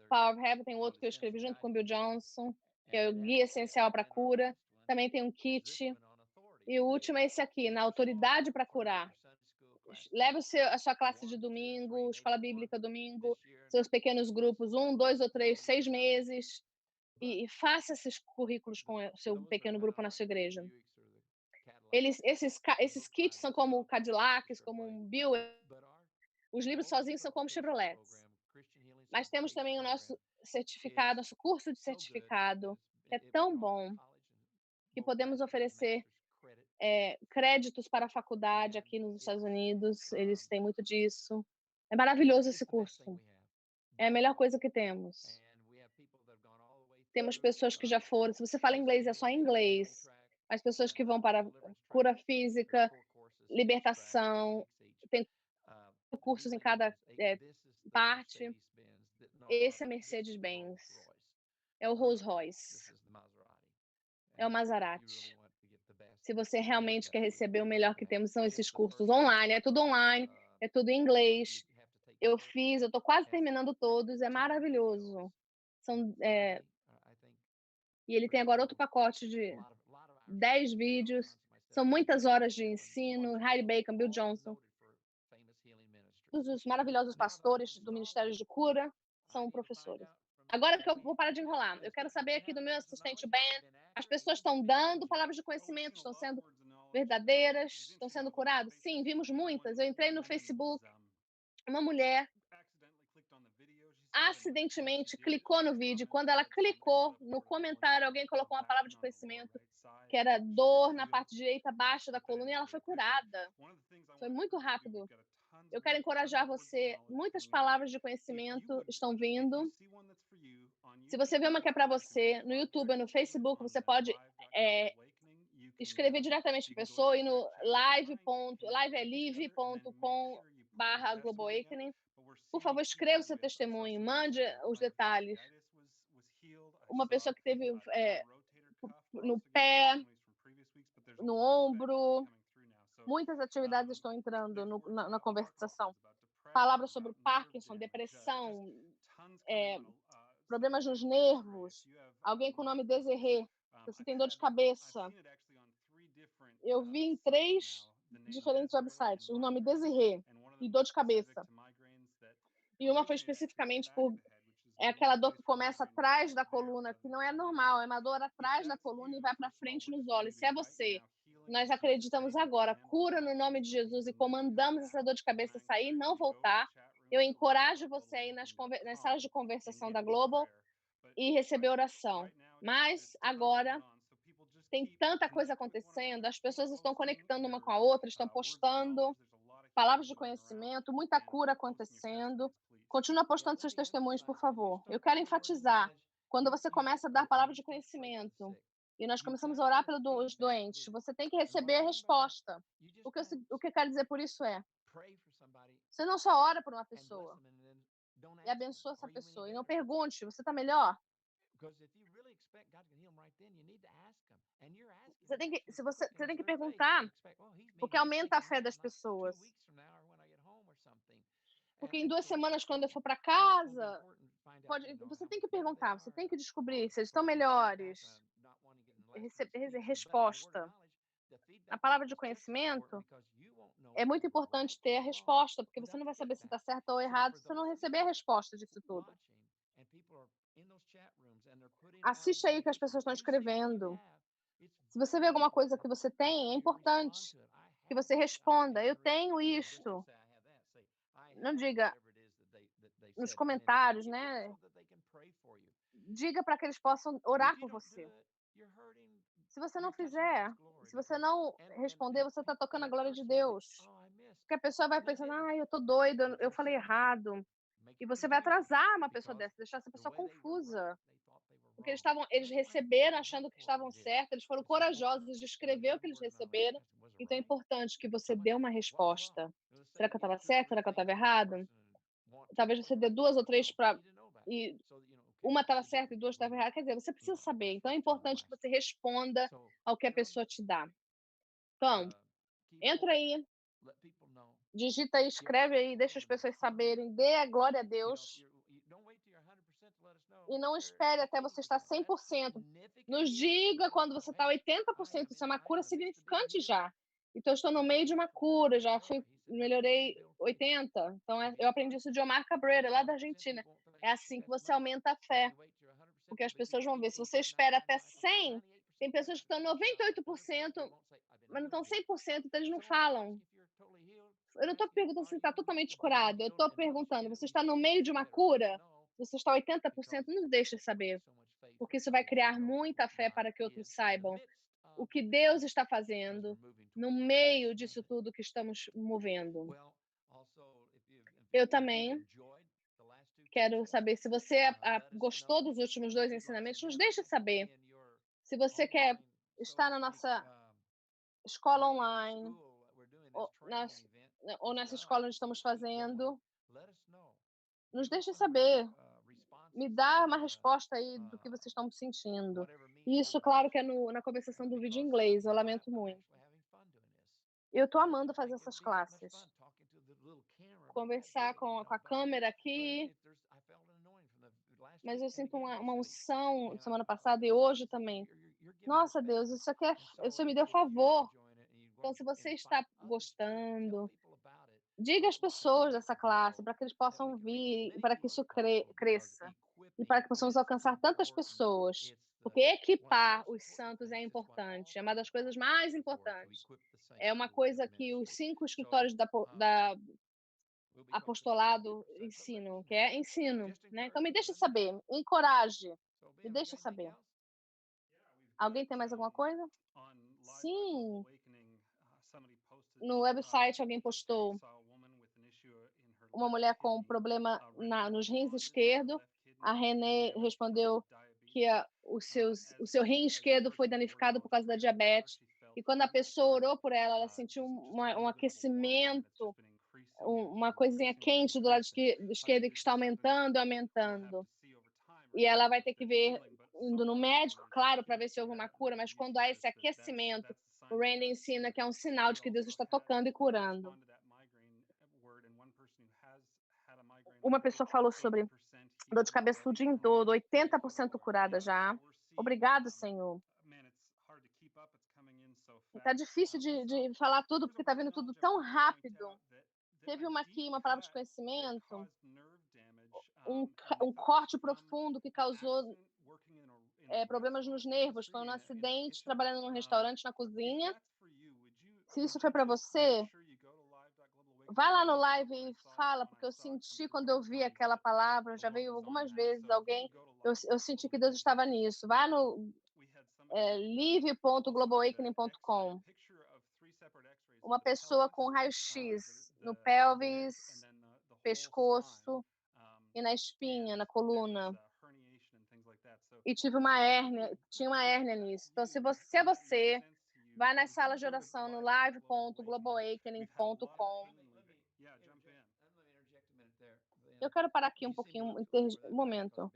Power of Heaven, tem outro que eu escrevi junto com o Bill Johnson, que é o Guia Essencial para Cura. Também tem um kit. E o último é esse aqui, Na Autoridade para Curar. Leve a sua classe de domingo, escola bíblica domingo, seus pequenos grupos, 1, 2 ou 3, 6 meses, e faça esses currículos com o seu pequeno grupo na sua igreja. Esses kits são como Cadillacs, como um Buick. Os livros sozinhos são como Chevrolets. Mas temos também o nosso certificado, nosso curso de certificado, que é tão bom, que podemos oferecer créditos para a faculdade aqui nos Estados Unidos. Eles têm muito disso. É maravilhoso esse curso. É a melhor coisa que temos. Temos pessoas que já foram. Se você fala inglês, é só inglês. As pessoas que vão para cura física, libertação, tem cursos em cada parte. Esse é Mercedes-Benz. É o Rolls-Royce. É o Maserati. Se você realmente quer receber o melhor que temos, são esses cursos online. É tudo online, é tudo em inglês. Eu estou quase terminando todos, é maravilhoso. São E ele tem agora outro pacote de 10 vídeos. São muitas horas de ensino. Heidi Bacon, Bill Johnson, todos os maravilhosos pastores do Ministério de Cura são professores. Agora que eu vou parar de enrolar, eu quero saber aqui do meu assistente Ben, as pessoas estão dando palavras de conhecimento, estão sendo verdadeiras, estão sendo curadas? Sim, vimos muitas. Eu entrei no Facebook, uma mulher acidentemente clicou no vídeo. Quando ela clicou no comentário, alguém colocou uma palavra de conhecimento, que era dor na parte direita baixa da coluna, e ela foi curada. Foi muito rápido. Eu quero encorajar você. Muitas palavras de conhecimento estão vindo. Se você vê uma que é para você, no YouTube ou no Facebook, você pode escrever diretamente para a pessoa e no live.com/Global Awakening. Por favor, escreva o seu testemunho, mande os detalhes. Uma pessoa que teve no pé, no ombro, muitas atividades estão entrando na conversação. Palavras sobre Parkinson, depressão, problemas nos nervos, alguém com o nome Desirê, você tem dor de cabeça. Eu vi em 3 diferentes websites o nome Desirê e dor de cabeça. E uma foi especificamente é aquela dor que começa atrás da coluna, que não é normal, é uma dor atrás da coluna e vai para frente nos olhos. Se é você, nós acreditamos agora, cura no nome de Jesus e comandamos essa dor de cabeça sair e não voltar. Eu encorajo você aí nas salas de conversação da Global e receber oração. Mas agora tem tanta coisa acontecendo, as pessoas estão conectando uma com a outra, estão postando palavras de conhecimento, muita cura acontecendo. Continua postando seus testemunhos, por favor. Eu quero enfatizar, quando você começa a dar palavras de conhecimento e nós começamos a orar pelos doentes, você tem que receber a resposta. O que eu quero dizer por isso é, você não só ora por uma pessoa e abençoa essa pessoa, e não pergunte, você está melhor? Você tem que perguntar, porque aumenta a fé das pessoas. Porque em 2 semanas, quando eu for para casa, você tem que perguntar, você tem que descobrir se eles estão melhores, receber resposta. A palavra de conhecimento é muito importante ter a resposta, porque você não vai saber se está certo ou errado se você não receber a resposta disso tudo. Assiste aí o que as pessoas estão escrevendo. Se você vê alguma coisa que você tem, é importante que você responda: eu tenho isto. Não diga nos comentários, né? Diga para que eles possam orar por você. Se você não fizer, se você não responder, você está tocando a glória de Deus. Porque a pessoa vai pensando, eu tô doida, eu falei errado. E você vai atrasar uma pessoa dessa, deixar essa pessoa confusa. Porque eles receberam achando que estavam certos, eles foram corajosos de escrever o que eles receberam. Então é importante que você dê uma resposta. Será que eu estava certo? Será que eu estava errado? Talvez você dê 2 ou 3 e uma estava certa e 2 estavam erradas. Quer dizer, você precisa saber. Então é importante que você responda ao que a pessoa te dá. Então, entra aí, digita aí, escreve aí, deixa as pessoas saberem, dê a glória a Deus. E não espere até você estar 100%. Nos diga quando você está 80%. Isso é uma cura significante já. Então, eu estou no meio de uma cura, melhorei 80%. Então, eu aprendi isso de Omar Cabrera, lá da Argentina. É assim que você aumenta a fé. Porque as pessoas vão ver. Se você espera até 100%, tem pessoas que estão 98%, mas não estão 100%, então eles não falam. Eu não estou perguntando se você está totalmente curado. Eu estou perguntando, você está no meio de uma cura? Você está 80%? Nos deixe saber. Porque isso vai criar muita fé para que outros saibam o que Deus está fazendo no meio disso tudo que estamos movendo. Eu também quero saber se você gostou dos últimos 2 ensinamentos, nos deixe saber. Se você quer estar na nossa escola online, ou nessa escola onde estamos fazendo, nos deixe saber. Me dá uma resposta aí do que vocês estão sentindo. E isso, claro, que é na conversação do vídeo em inglês, eu lamento muito. Eu estou amando fazer essas classes. Conversar com a câmera aqui. mas eu sinto uma unção semana passada e hoje também. Nossa, Deus, isso aqui isso me deu favor. Então, se você está gostando, diga às pessoas dessa classe para que eles possam vir, para que isso cresça e para que possamos alcançar tantas pessoas. Porque equipar os santos é importante, é uma das coisas mais importantes. É uma coisa que os 5 escritórios da apostolado ensinam, que é ensino, né? Então me deixa saber, me encoraje, me deixa saber. Alguém tem mais alguma coisa? Sim, no website alguém postou uma mulher com um problema nos rins esquerdo. A Renê respondeu que o seu rim esquerdo foi danificado por causa da diabetes. E quando a pessoa orou por ela, ela sentiu um aquecimento, uma coisinha quente do lado esquerdo que está aumentando e aumentando. E ela vai ter que ver, indo no médico, claro, para ver se houve uma cura, mas quando há esse aquecimento, o Randy ensina que é um sinal de que Deus está tocando e curando. Uma pessoa falou sobre dor de cabeça o dia em todo, 80% curada já. Obrigado, Senhor. Tá difícil de falar tudo, porque tá vindo tudo tão rápido. Teve uma aqui, uma palavra de conhecimento, um corte profundo que causou problemas nos nervos. Foi um acidente, trabalhando num restaurante, na cozinha. Se isso foi para você, vai lá no live e fala, porque eu senti quando eu vi aquela palavra, já veio algumas vezes alguém, eu senti que Deus estava nisso. Vai no live.globalawakening.com. Uma pessoa com raio-x no pelvis, pescoço e na espinha, na coluna. E tive uma hérnia, tinha uma hérnia nisso. Então, se você é você, vai nas salas de oração no live.globalawakening.com. Eu quero parar aqui um pouquinho, um momento.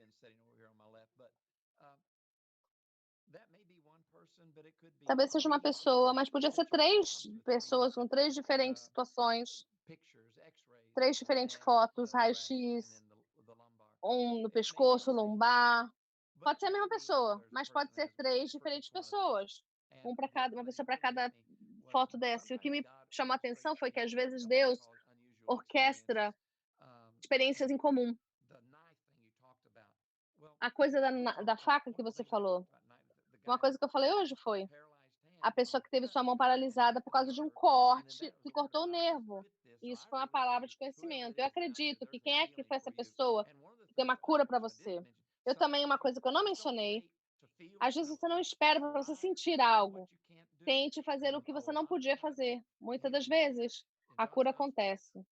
Talvez seja uma pessoa, mas podia ser 3 pessoas com 3 diferentes situações, 3 diferentes fotos, raio-x, um no pescoço, lombar. Pode ser a mesma pessoa, mas pode ser 3 diferentes pessoas, uma pessoa para cada foto dessa. E o que me chamou a atenção foi que às vezes Deus orquestra experiências em comum. A coisa da faca que você falou, uma coisa que eu falei hoje foi a pessoa que teve sua mão paralisada por causa de um corte que cortou o nervo. Isso foi uma palavra de conhecimento. Eu acredito que quem é que foi essa pessoa que tem uma cura para você? Eu também, uma coisa que eu não mencionei, às vezes você não espera para você sentir algo. Tente fazer o que você não podia fazer. Muitas das vezes, a cura acontece.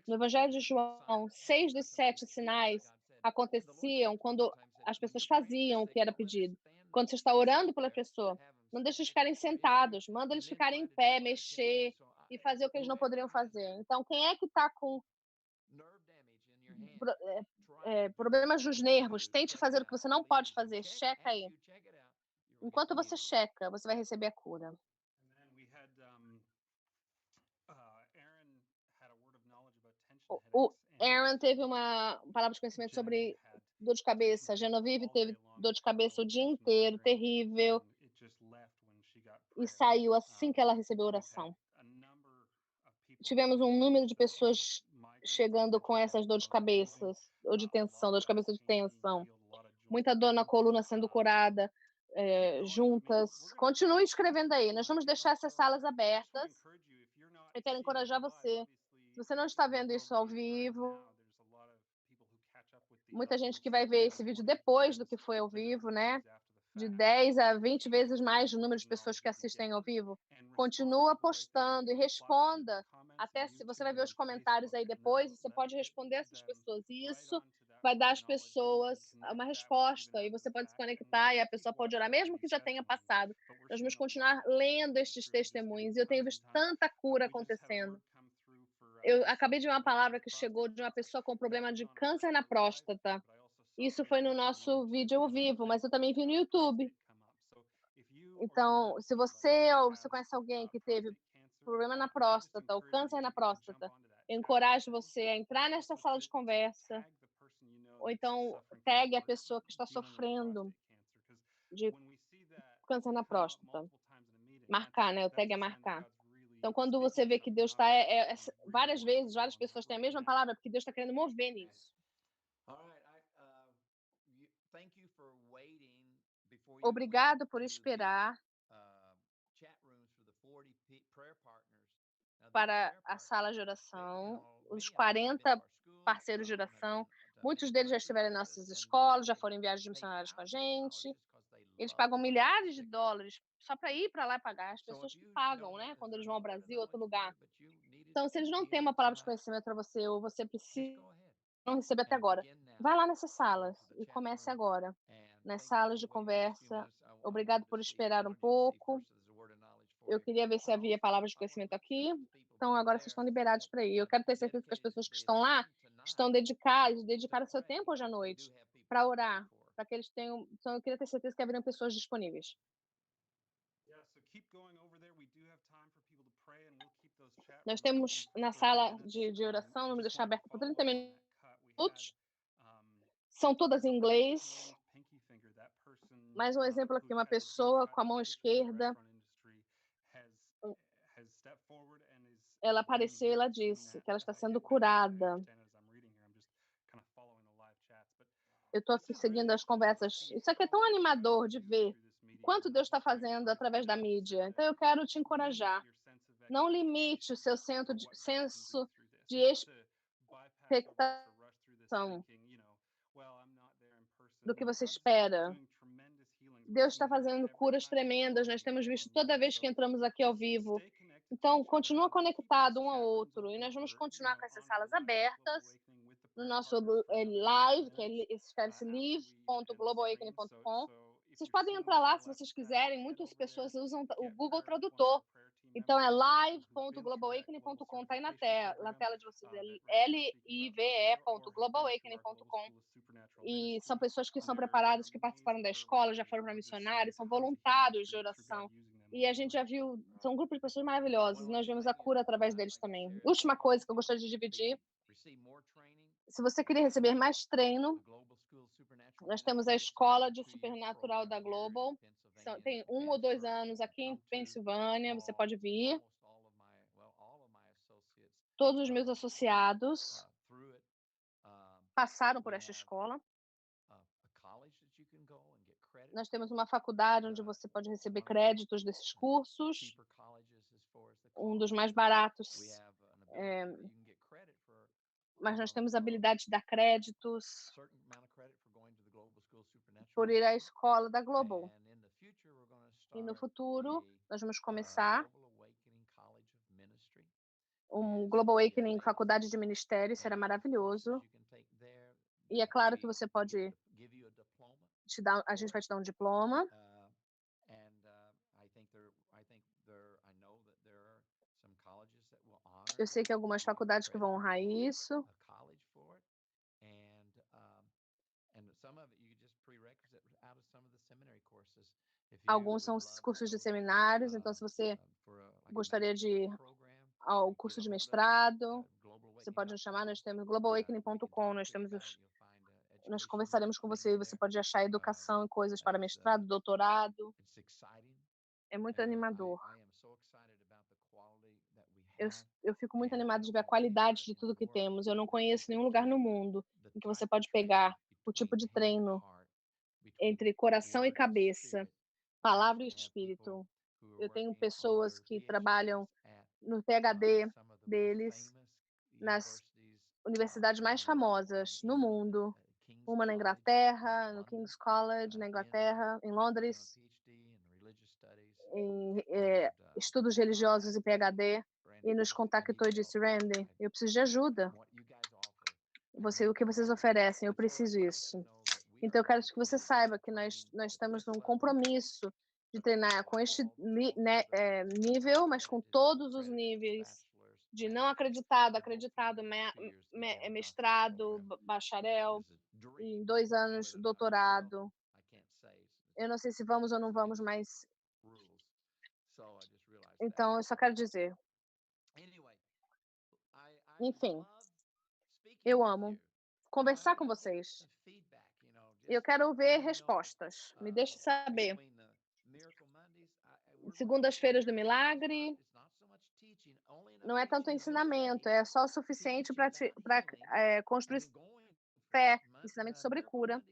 No Evangelho de João, 6 dos 7 sinais aconteciam quando as pessoas faziam o que era pedido. Quando você está orando pela pessoa, não deixa eles ficarem sentados, manda eles ficarem em pé, mexer e fazer o que eles não poderiam fazer. Então, quem é que está com problemas nos nervos? Tente fazer o que você não pode fazer. Checa aí. Enquanto você checa, você vai receber a cura. O Aaron teve uma palavra de conhecimento sobre dor de cabeça. A Genevieve teve dor de cabeça o dia inteiro, terrível, e saiu assim que ela recebeu a oração. Tivemos um número de pessoas chegando com essas dores de cabeça, ou de tensão, dor de cabeça de tensão. Muita dor na coluna sendo curada, juntas. Continue escrevendo aí. Nós vamos deixar essas salas abertas. Eu quero encorajar você. Se você não está vendo isso ao vivo, muita gente que vai ver esse vídeo depois do que foi ao vivo, né? De 10 a 20 vezes mais o número de pessoas que assistem ao vivo. Continua postando e responda. Até se você vai ver os comentários aí depois, você pode responder essas pessoas. E isso vai dar às pessoas uma resposta. E você pode se conectar e a pessoa pode orar, mesmo que já tenha passado. Nós vamos continuar lendo estes testemunhos. E eu tenho visto tanta cura acontecendo. Eu acabei de ver uma palavra que chegou de uma pessoa com problema de câncer na próstata. Isso foi no nosso vídeo ao vivo, mas eu também vi no YouTube. Então, se você ou você conhece alguém que teve problema na próstata ou câncer na próstata, eu encorajo você a entrar nesta sala de conversa, ou então tag a pessoa que está ssofrendo de câncer na próstata. Marcar, né? O tag é marcar. Então, quando você vê que Deus está, várias vezes, várias pessoas têm a mesma palavra, porque Deus está querendo mover nisso. Obrigado por esperar para a sala de oração, os 40 parceiros de oração. Muitos deles já estiveram em nossas escolas, já foram em viagens missionárias com a gente. Eles pagam milhares de dólares só para ir para lá e pagar. As pessoas que pagam, né? Quando eles vão ao Brasil, outro lugar. Então, se eles não têm uma palavra de conhecimento para você, ou você precisa não receber até agora, vai lá nessas salas e comece agora. Nas salas de conversa. Obrigado por esperar um pouco. Eu queria ver se havia palavras de conhecimento aqui. Então, agora vocês estão liberados para ir. Eu quero ter certeza que as pessoas que estão lá estão dedicaram seu tempo hoje à noite para orar, para que eles tenham. Então, eu queria ter certeza que haveriam pessoas disponíveis. Nós temos na sala de oração, vamos deixar aberta por 30 minutos. São todas em inglês. Mais um exemplo aqui, uma pessoa com a mão esquerda. Ela apareceu e ela disse que ela está sendo curada. Eu estou aqui seguindo as conversas. Isso aqui é tão animador de ver quanto Deus está fazendo através da mídia. Então, eu quero te encorajar. Não limite o seu senso de expectação do que você espera. Deus está fazendo curas tremendas. Nós temos visto toda vez que entramos aqui ao vivo. Então, continua conectado um ao outro. E nós vamos continuar com essas salas abertas no nosso live, que escreve-se live.globalawakening.com. Vocês podem entrar lá se vocês quiserem. Muitas pessoas usam o Google Tradutor. Então, é live.globalawakening.com. Está aí na tela de vocês. É live.globalawakening.com. E são pessoas que são preparadas, que participaram da escola, já foram para missionários, são voluntários de oração. E a gente já viu, são um grupo de pessoas maravilhosas, nós vemos a cura através deles também. Última coisa que eu gostaria de dividir, se você queria receber mais treino, nós temos a Escola de Supernatural da Global, tem 1 ou 2 anos aqui em Pensilvânia, você pode vir. Todos os meus associados passaram por esta escola. Nós temos uma faculdade onde você pode receber créditos desses cursos. Um dos mais baratos, mas nós temos a habilidade de dar créditos por ir à escola da Global. E no futuro, nós vamos começar um Global Awakening Faculdade de Ministério, será maravilhoso. E é claro que você pode a gente vai te dar um diploma. Eu sei que algumas faculdades que vão honrar isso. Alguns são cursos de seminários, então se você gostaria de ir ao curso de mestrado, você pode nos chamar, nós temos globalawakening.com, nós conversaremos com você e você pode achar educação e coisas para mestrado, doutorado. É muito animador. Eu fico muito animado de ver a qualidade de tudo que temos. Eu não conheço nenhum lugar no mundo em que você pode pegar o tipo de treino entre coração e cabeça, palavra e espírito. Eu tenho pessoas que trabalham no PhD deles, nas universidades mais famosas no mundo, uma na Inglaterra, no King's College, na Inglaterra, em Londres, em estudos religiosos e PhD, e nos contactou e disse, Randy, eu preciso de ajuda. O que vocês oferecem, eu preciso isso. Então, eu quero que você saiba que nós estamos num compromisso de treinar com este nível, mas com todos os níveis, de não acreditado, mestrado, bacharel, em 2 anos, doutorado. Eu não sei se vamos ou não vamos, mas... Então, eu só quero dizer... Enfim, eu amo conversar com vocês. Eu quero ver respostas. Me deixe saber. Segundas-feiras do milagre, não é tanto ensinamento, é só o suficiente para construir fé, ensinamento sobre cura.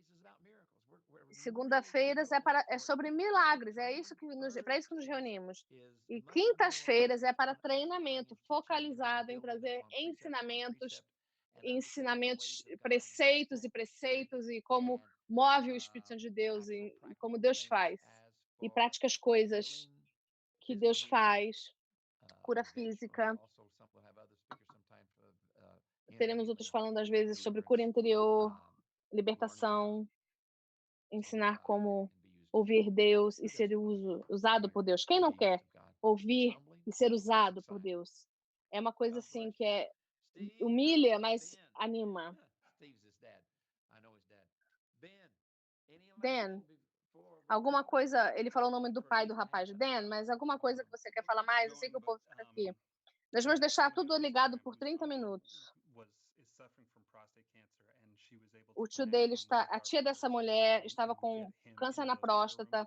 Segunda-feiras é sobre milagres, é isso que para isso que nos reunimos. E quintas-feiras é para treinamento focalizado em trazer ensinamentos, preceitos e como move o Espírito Santo de Deus e como Deus faz. E práticas coisas que Deus faz, cura física. Teremos outros falando às vezes sobre cura interior, libertação, ensinar como ouvir Deus e ser usado por Deus. Quem não quer ouvir e ser usado por Deus? É uma coisa assim que humilha, mas anima. Dan, alguma coisa, ele falou o nome do pai do rapaz, Dan, mas alguma coisa que você quer falar mais? Eu sei que o povo fica aqui. Nós vamos deixar tudo ligado por 30 minutos. O tio dele a tia dessa mulher estava com câncer na próstata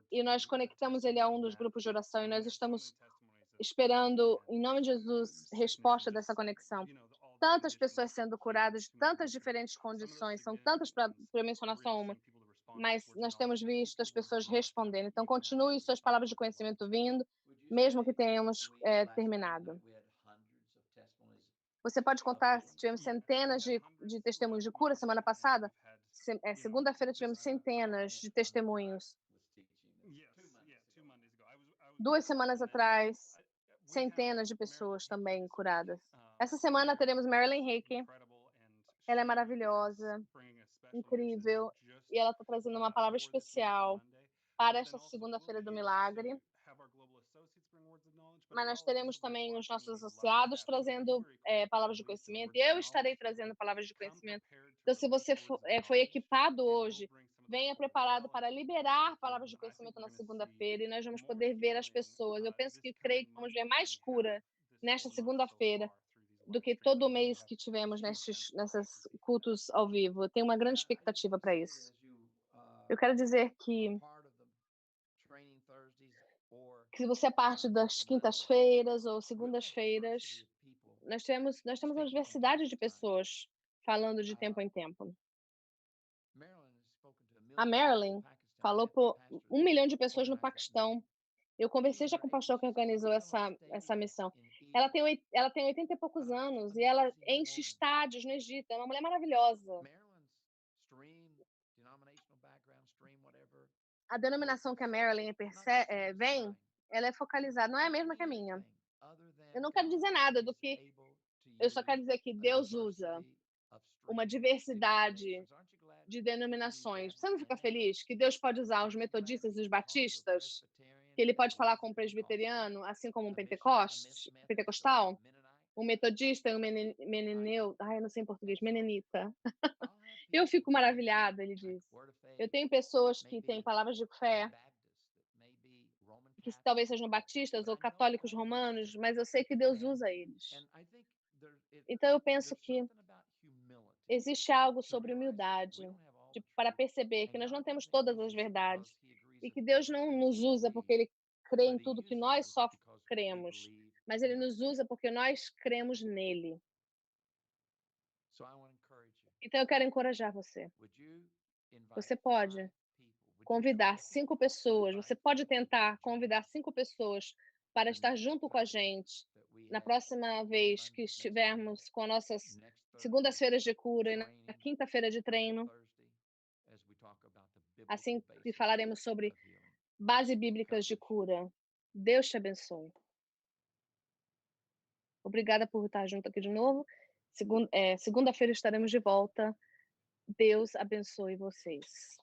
e nós conectamos ele a um dos grupos de oração e nós estamos esperando, em nome de Jesus, resposta dessa conexão. Tantas pessoas sendo curadas, tantas diferentes condições, são tantas para mencionar só uma, mas nós temos visto as pessoas respondendo. Então, continue suas palavras de conhecimento vindo, mesmo que tenhamos terminado. Você pode contar se tivemos centenas de testemunhos de cura semana passada? Segunda-feira tivemos centenas de testemunhos. 2 semanas atrás, centenas de pessoas também curadas. Essa semana teremos Marilyn Hickey. Ela é maravilhosa, incrível, e ela está trazendo uma palavra especial para esta segunda-feira do milagre. Mas nós teremos também os nossos associados trazendo palavras de conhecimento, e eu estarei trazendo palavras de conhecimento. Então, se você foi equipado hoje, venha preparado para liberar palavras de conhecimento na segunda-feira, e nós vamos poder ver as pessoas. Eu penso creio que vamos ver mais cura nesta segunda-feira do que todo o mês que tivemos nesses cultos ao vivo. Eu tenho uma grande expectativa para isso. Eu quero dizer que se você é parte das quintas-feiras ou segundas-feiras, nós temos uma diversidade de pessoas falando de tempo em tempo. A Marilyn falou por 1 milhão de pessoas no Paquistão. Eu conversei já com o pastor que organizou essa missão. Ela tem 80 e poucos anos e ela enche estádios no Egito. É uma mulher maravilhosa. A denominação que a Marilyn vem, ela é focalizada, não é a mesma que a minha. Eu não quero dizer nada do que. Eu só quero dizer que Deus usa uma diversidade de denominações. Você não fica feliz que Deus pode usar os metodistas e os batistas? Que ele pode falar com um presbiteriano, assim como um pentecostal? Um metodista e um meneneu. Ai, eu não sei em português. Menenita. Eu fico maravilhada, ele diz. Eu tenho pessoas que têm palavras de fé, que talvez sejam batistas ou católicos romanos, mas eu sei que Deus usa eles. Então eu penso que existe algo sobre humildade, para perceber que nós não temos todas as verdades e que Deus não nos usa porque Ele crê em tudo que nós só cremos, mas Ele nos usa porque nós cremos nele. Então eu quero encorajar você. Você pode convidar 5 pessoas, você pode tentar convidar 5 pessoas para estar junto com a gente na próxima vez que estivermos com nossas segundas-feiras de cura e na quinta-feira de treino, assim que falaremos sobre bases bíblicas de cura. Deus te abençoe. Obrigada por estar junto aqui de novo. Segunda-feira estaremos de volta. Deus abençoe vocês.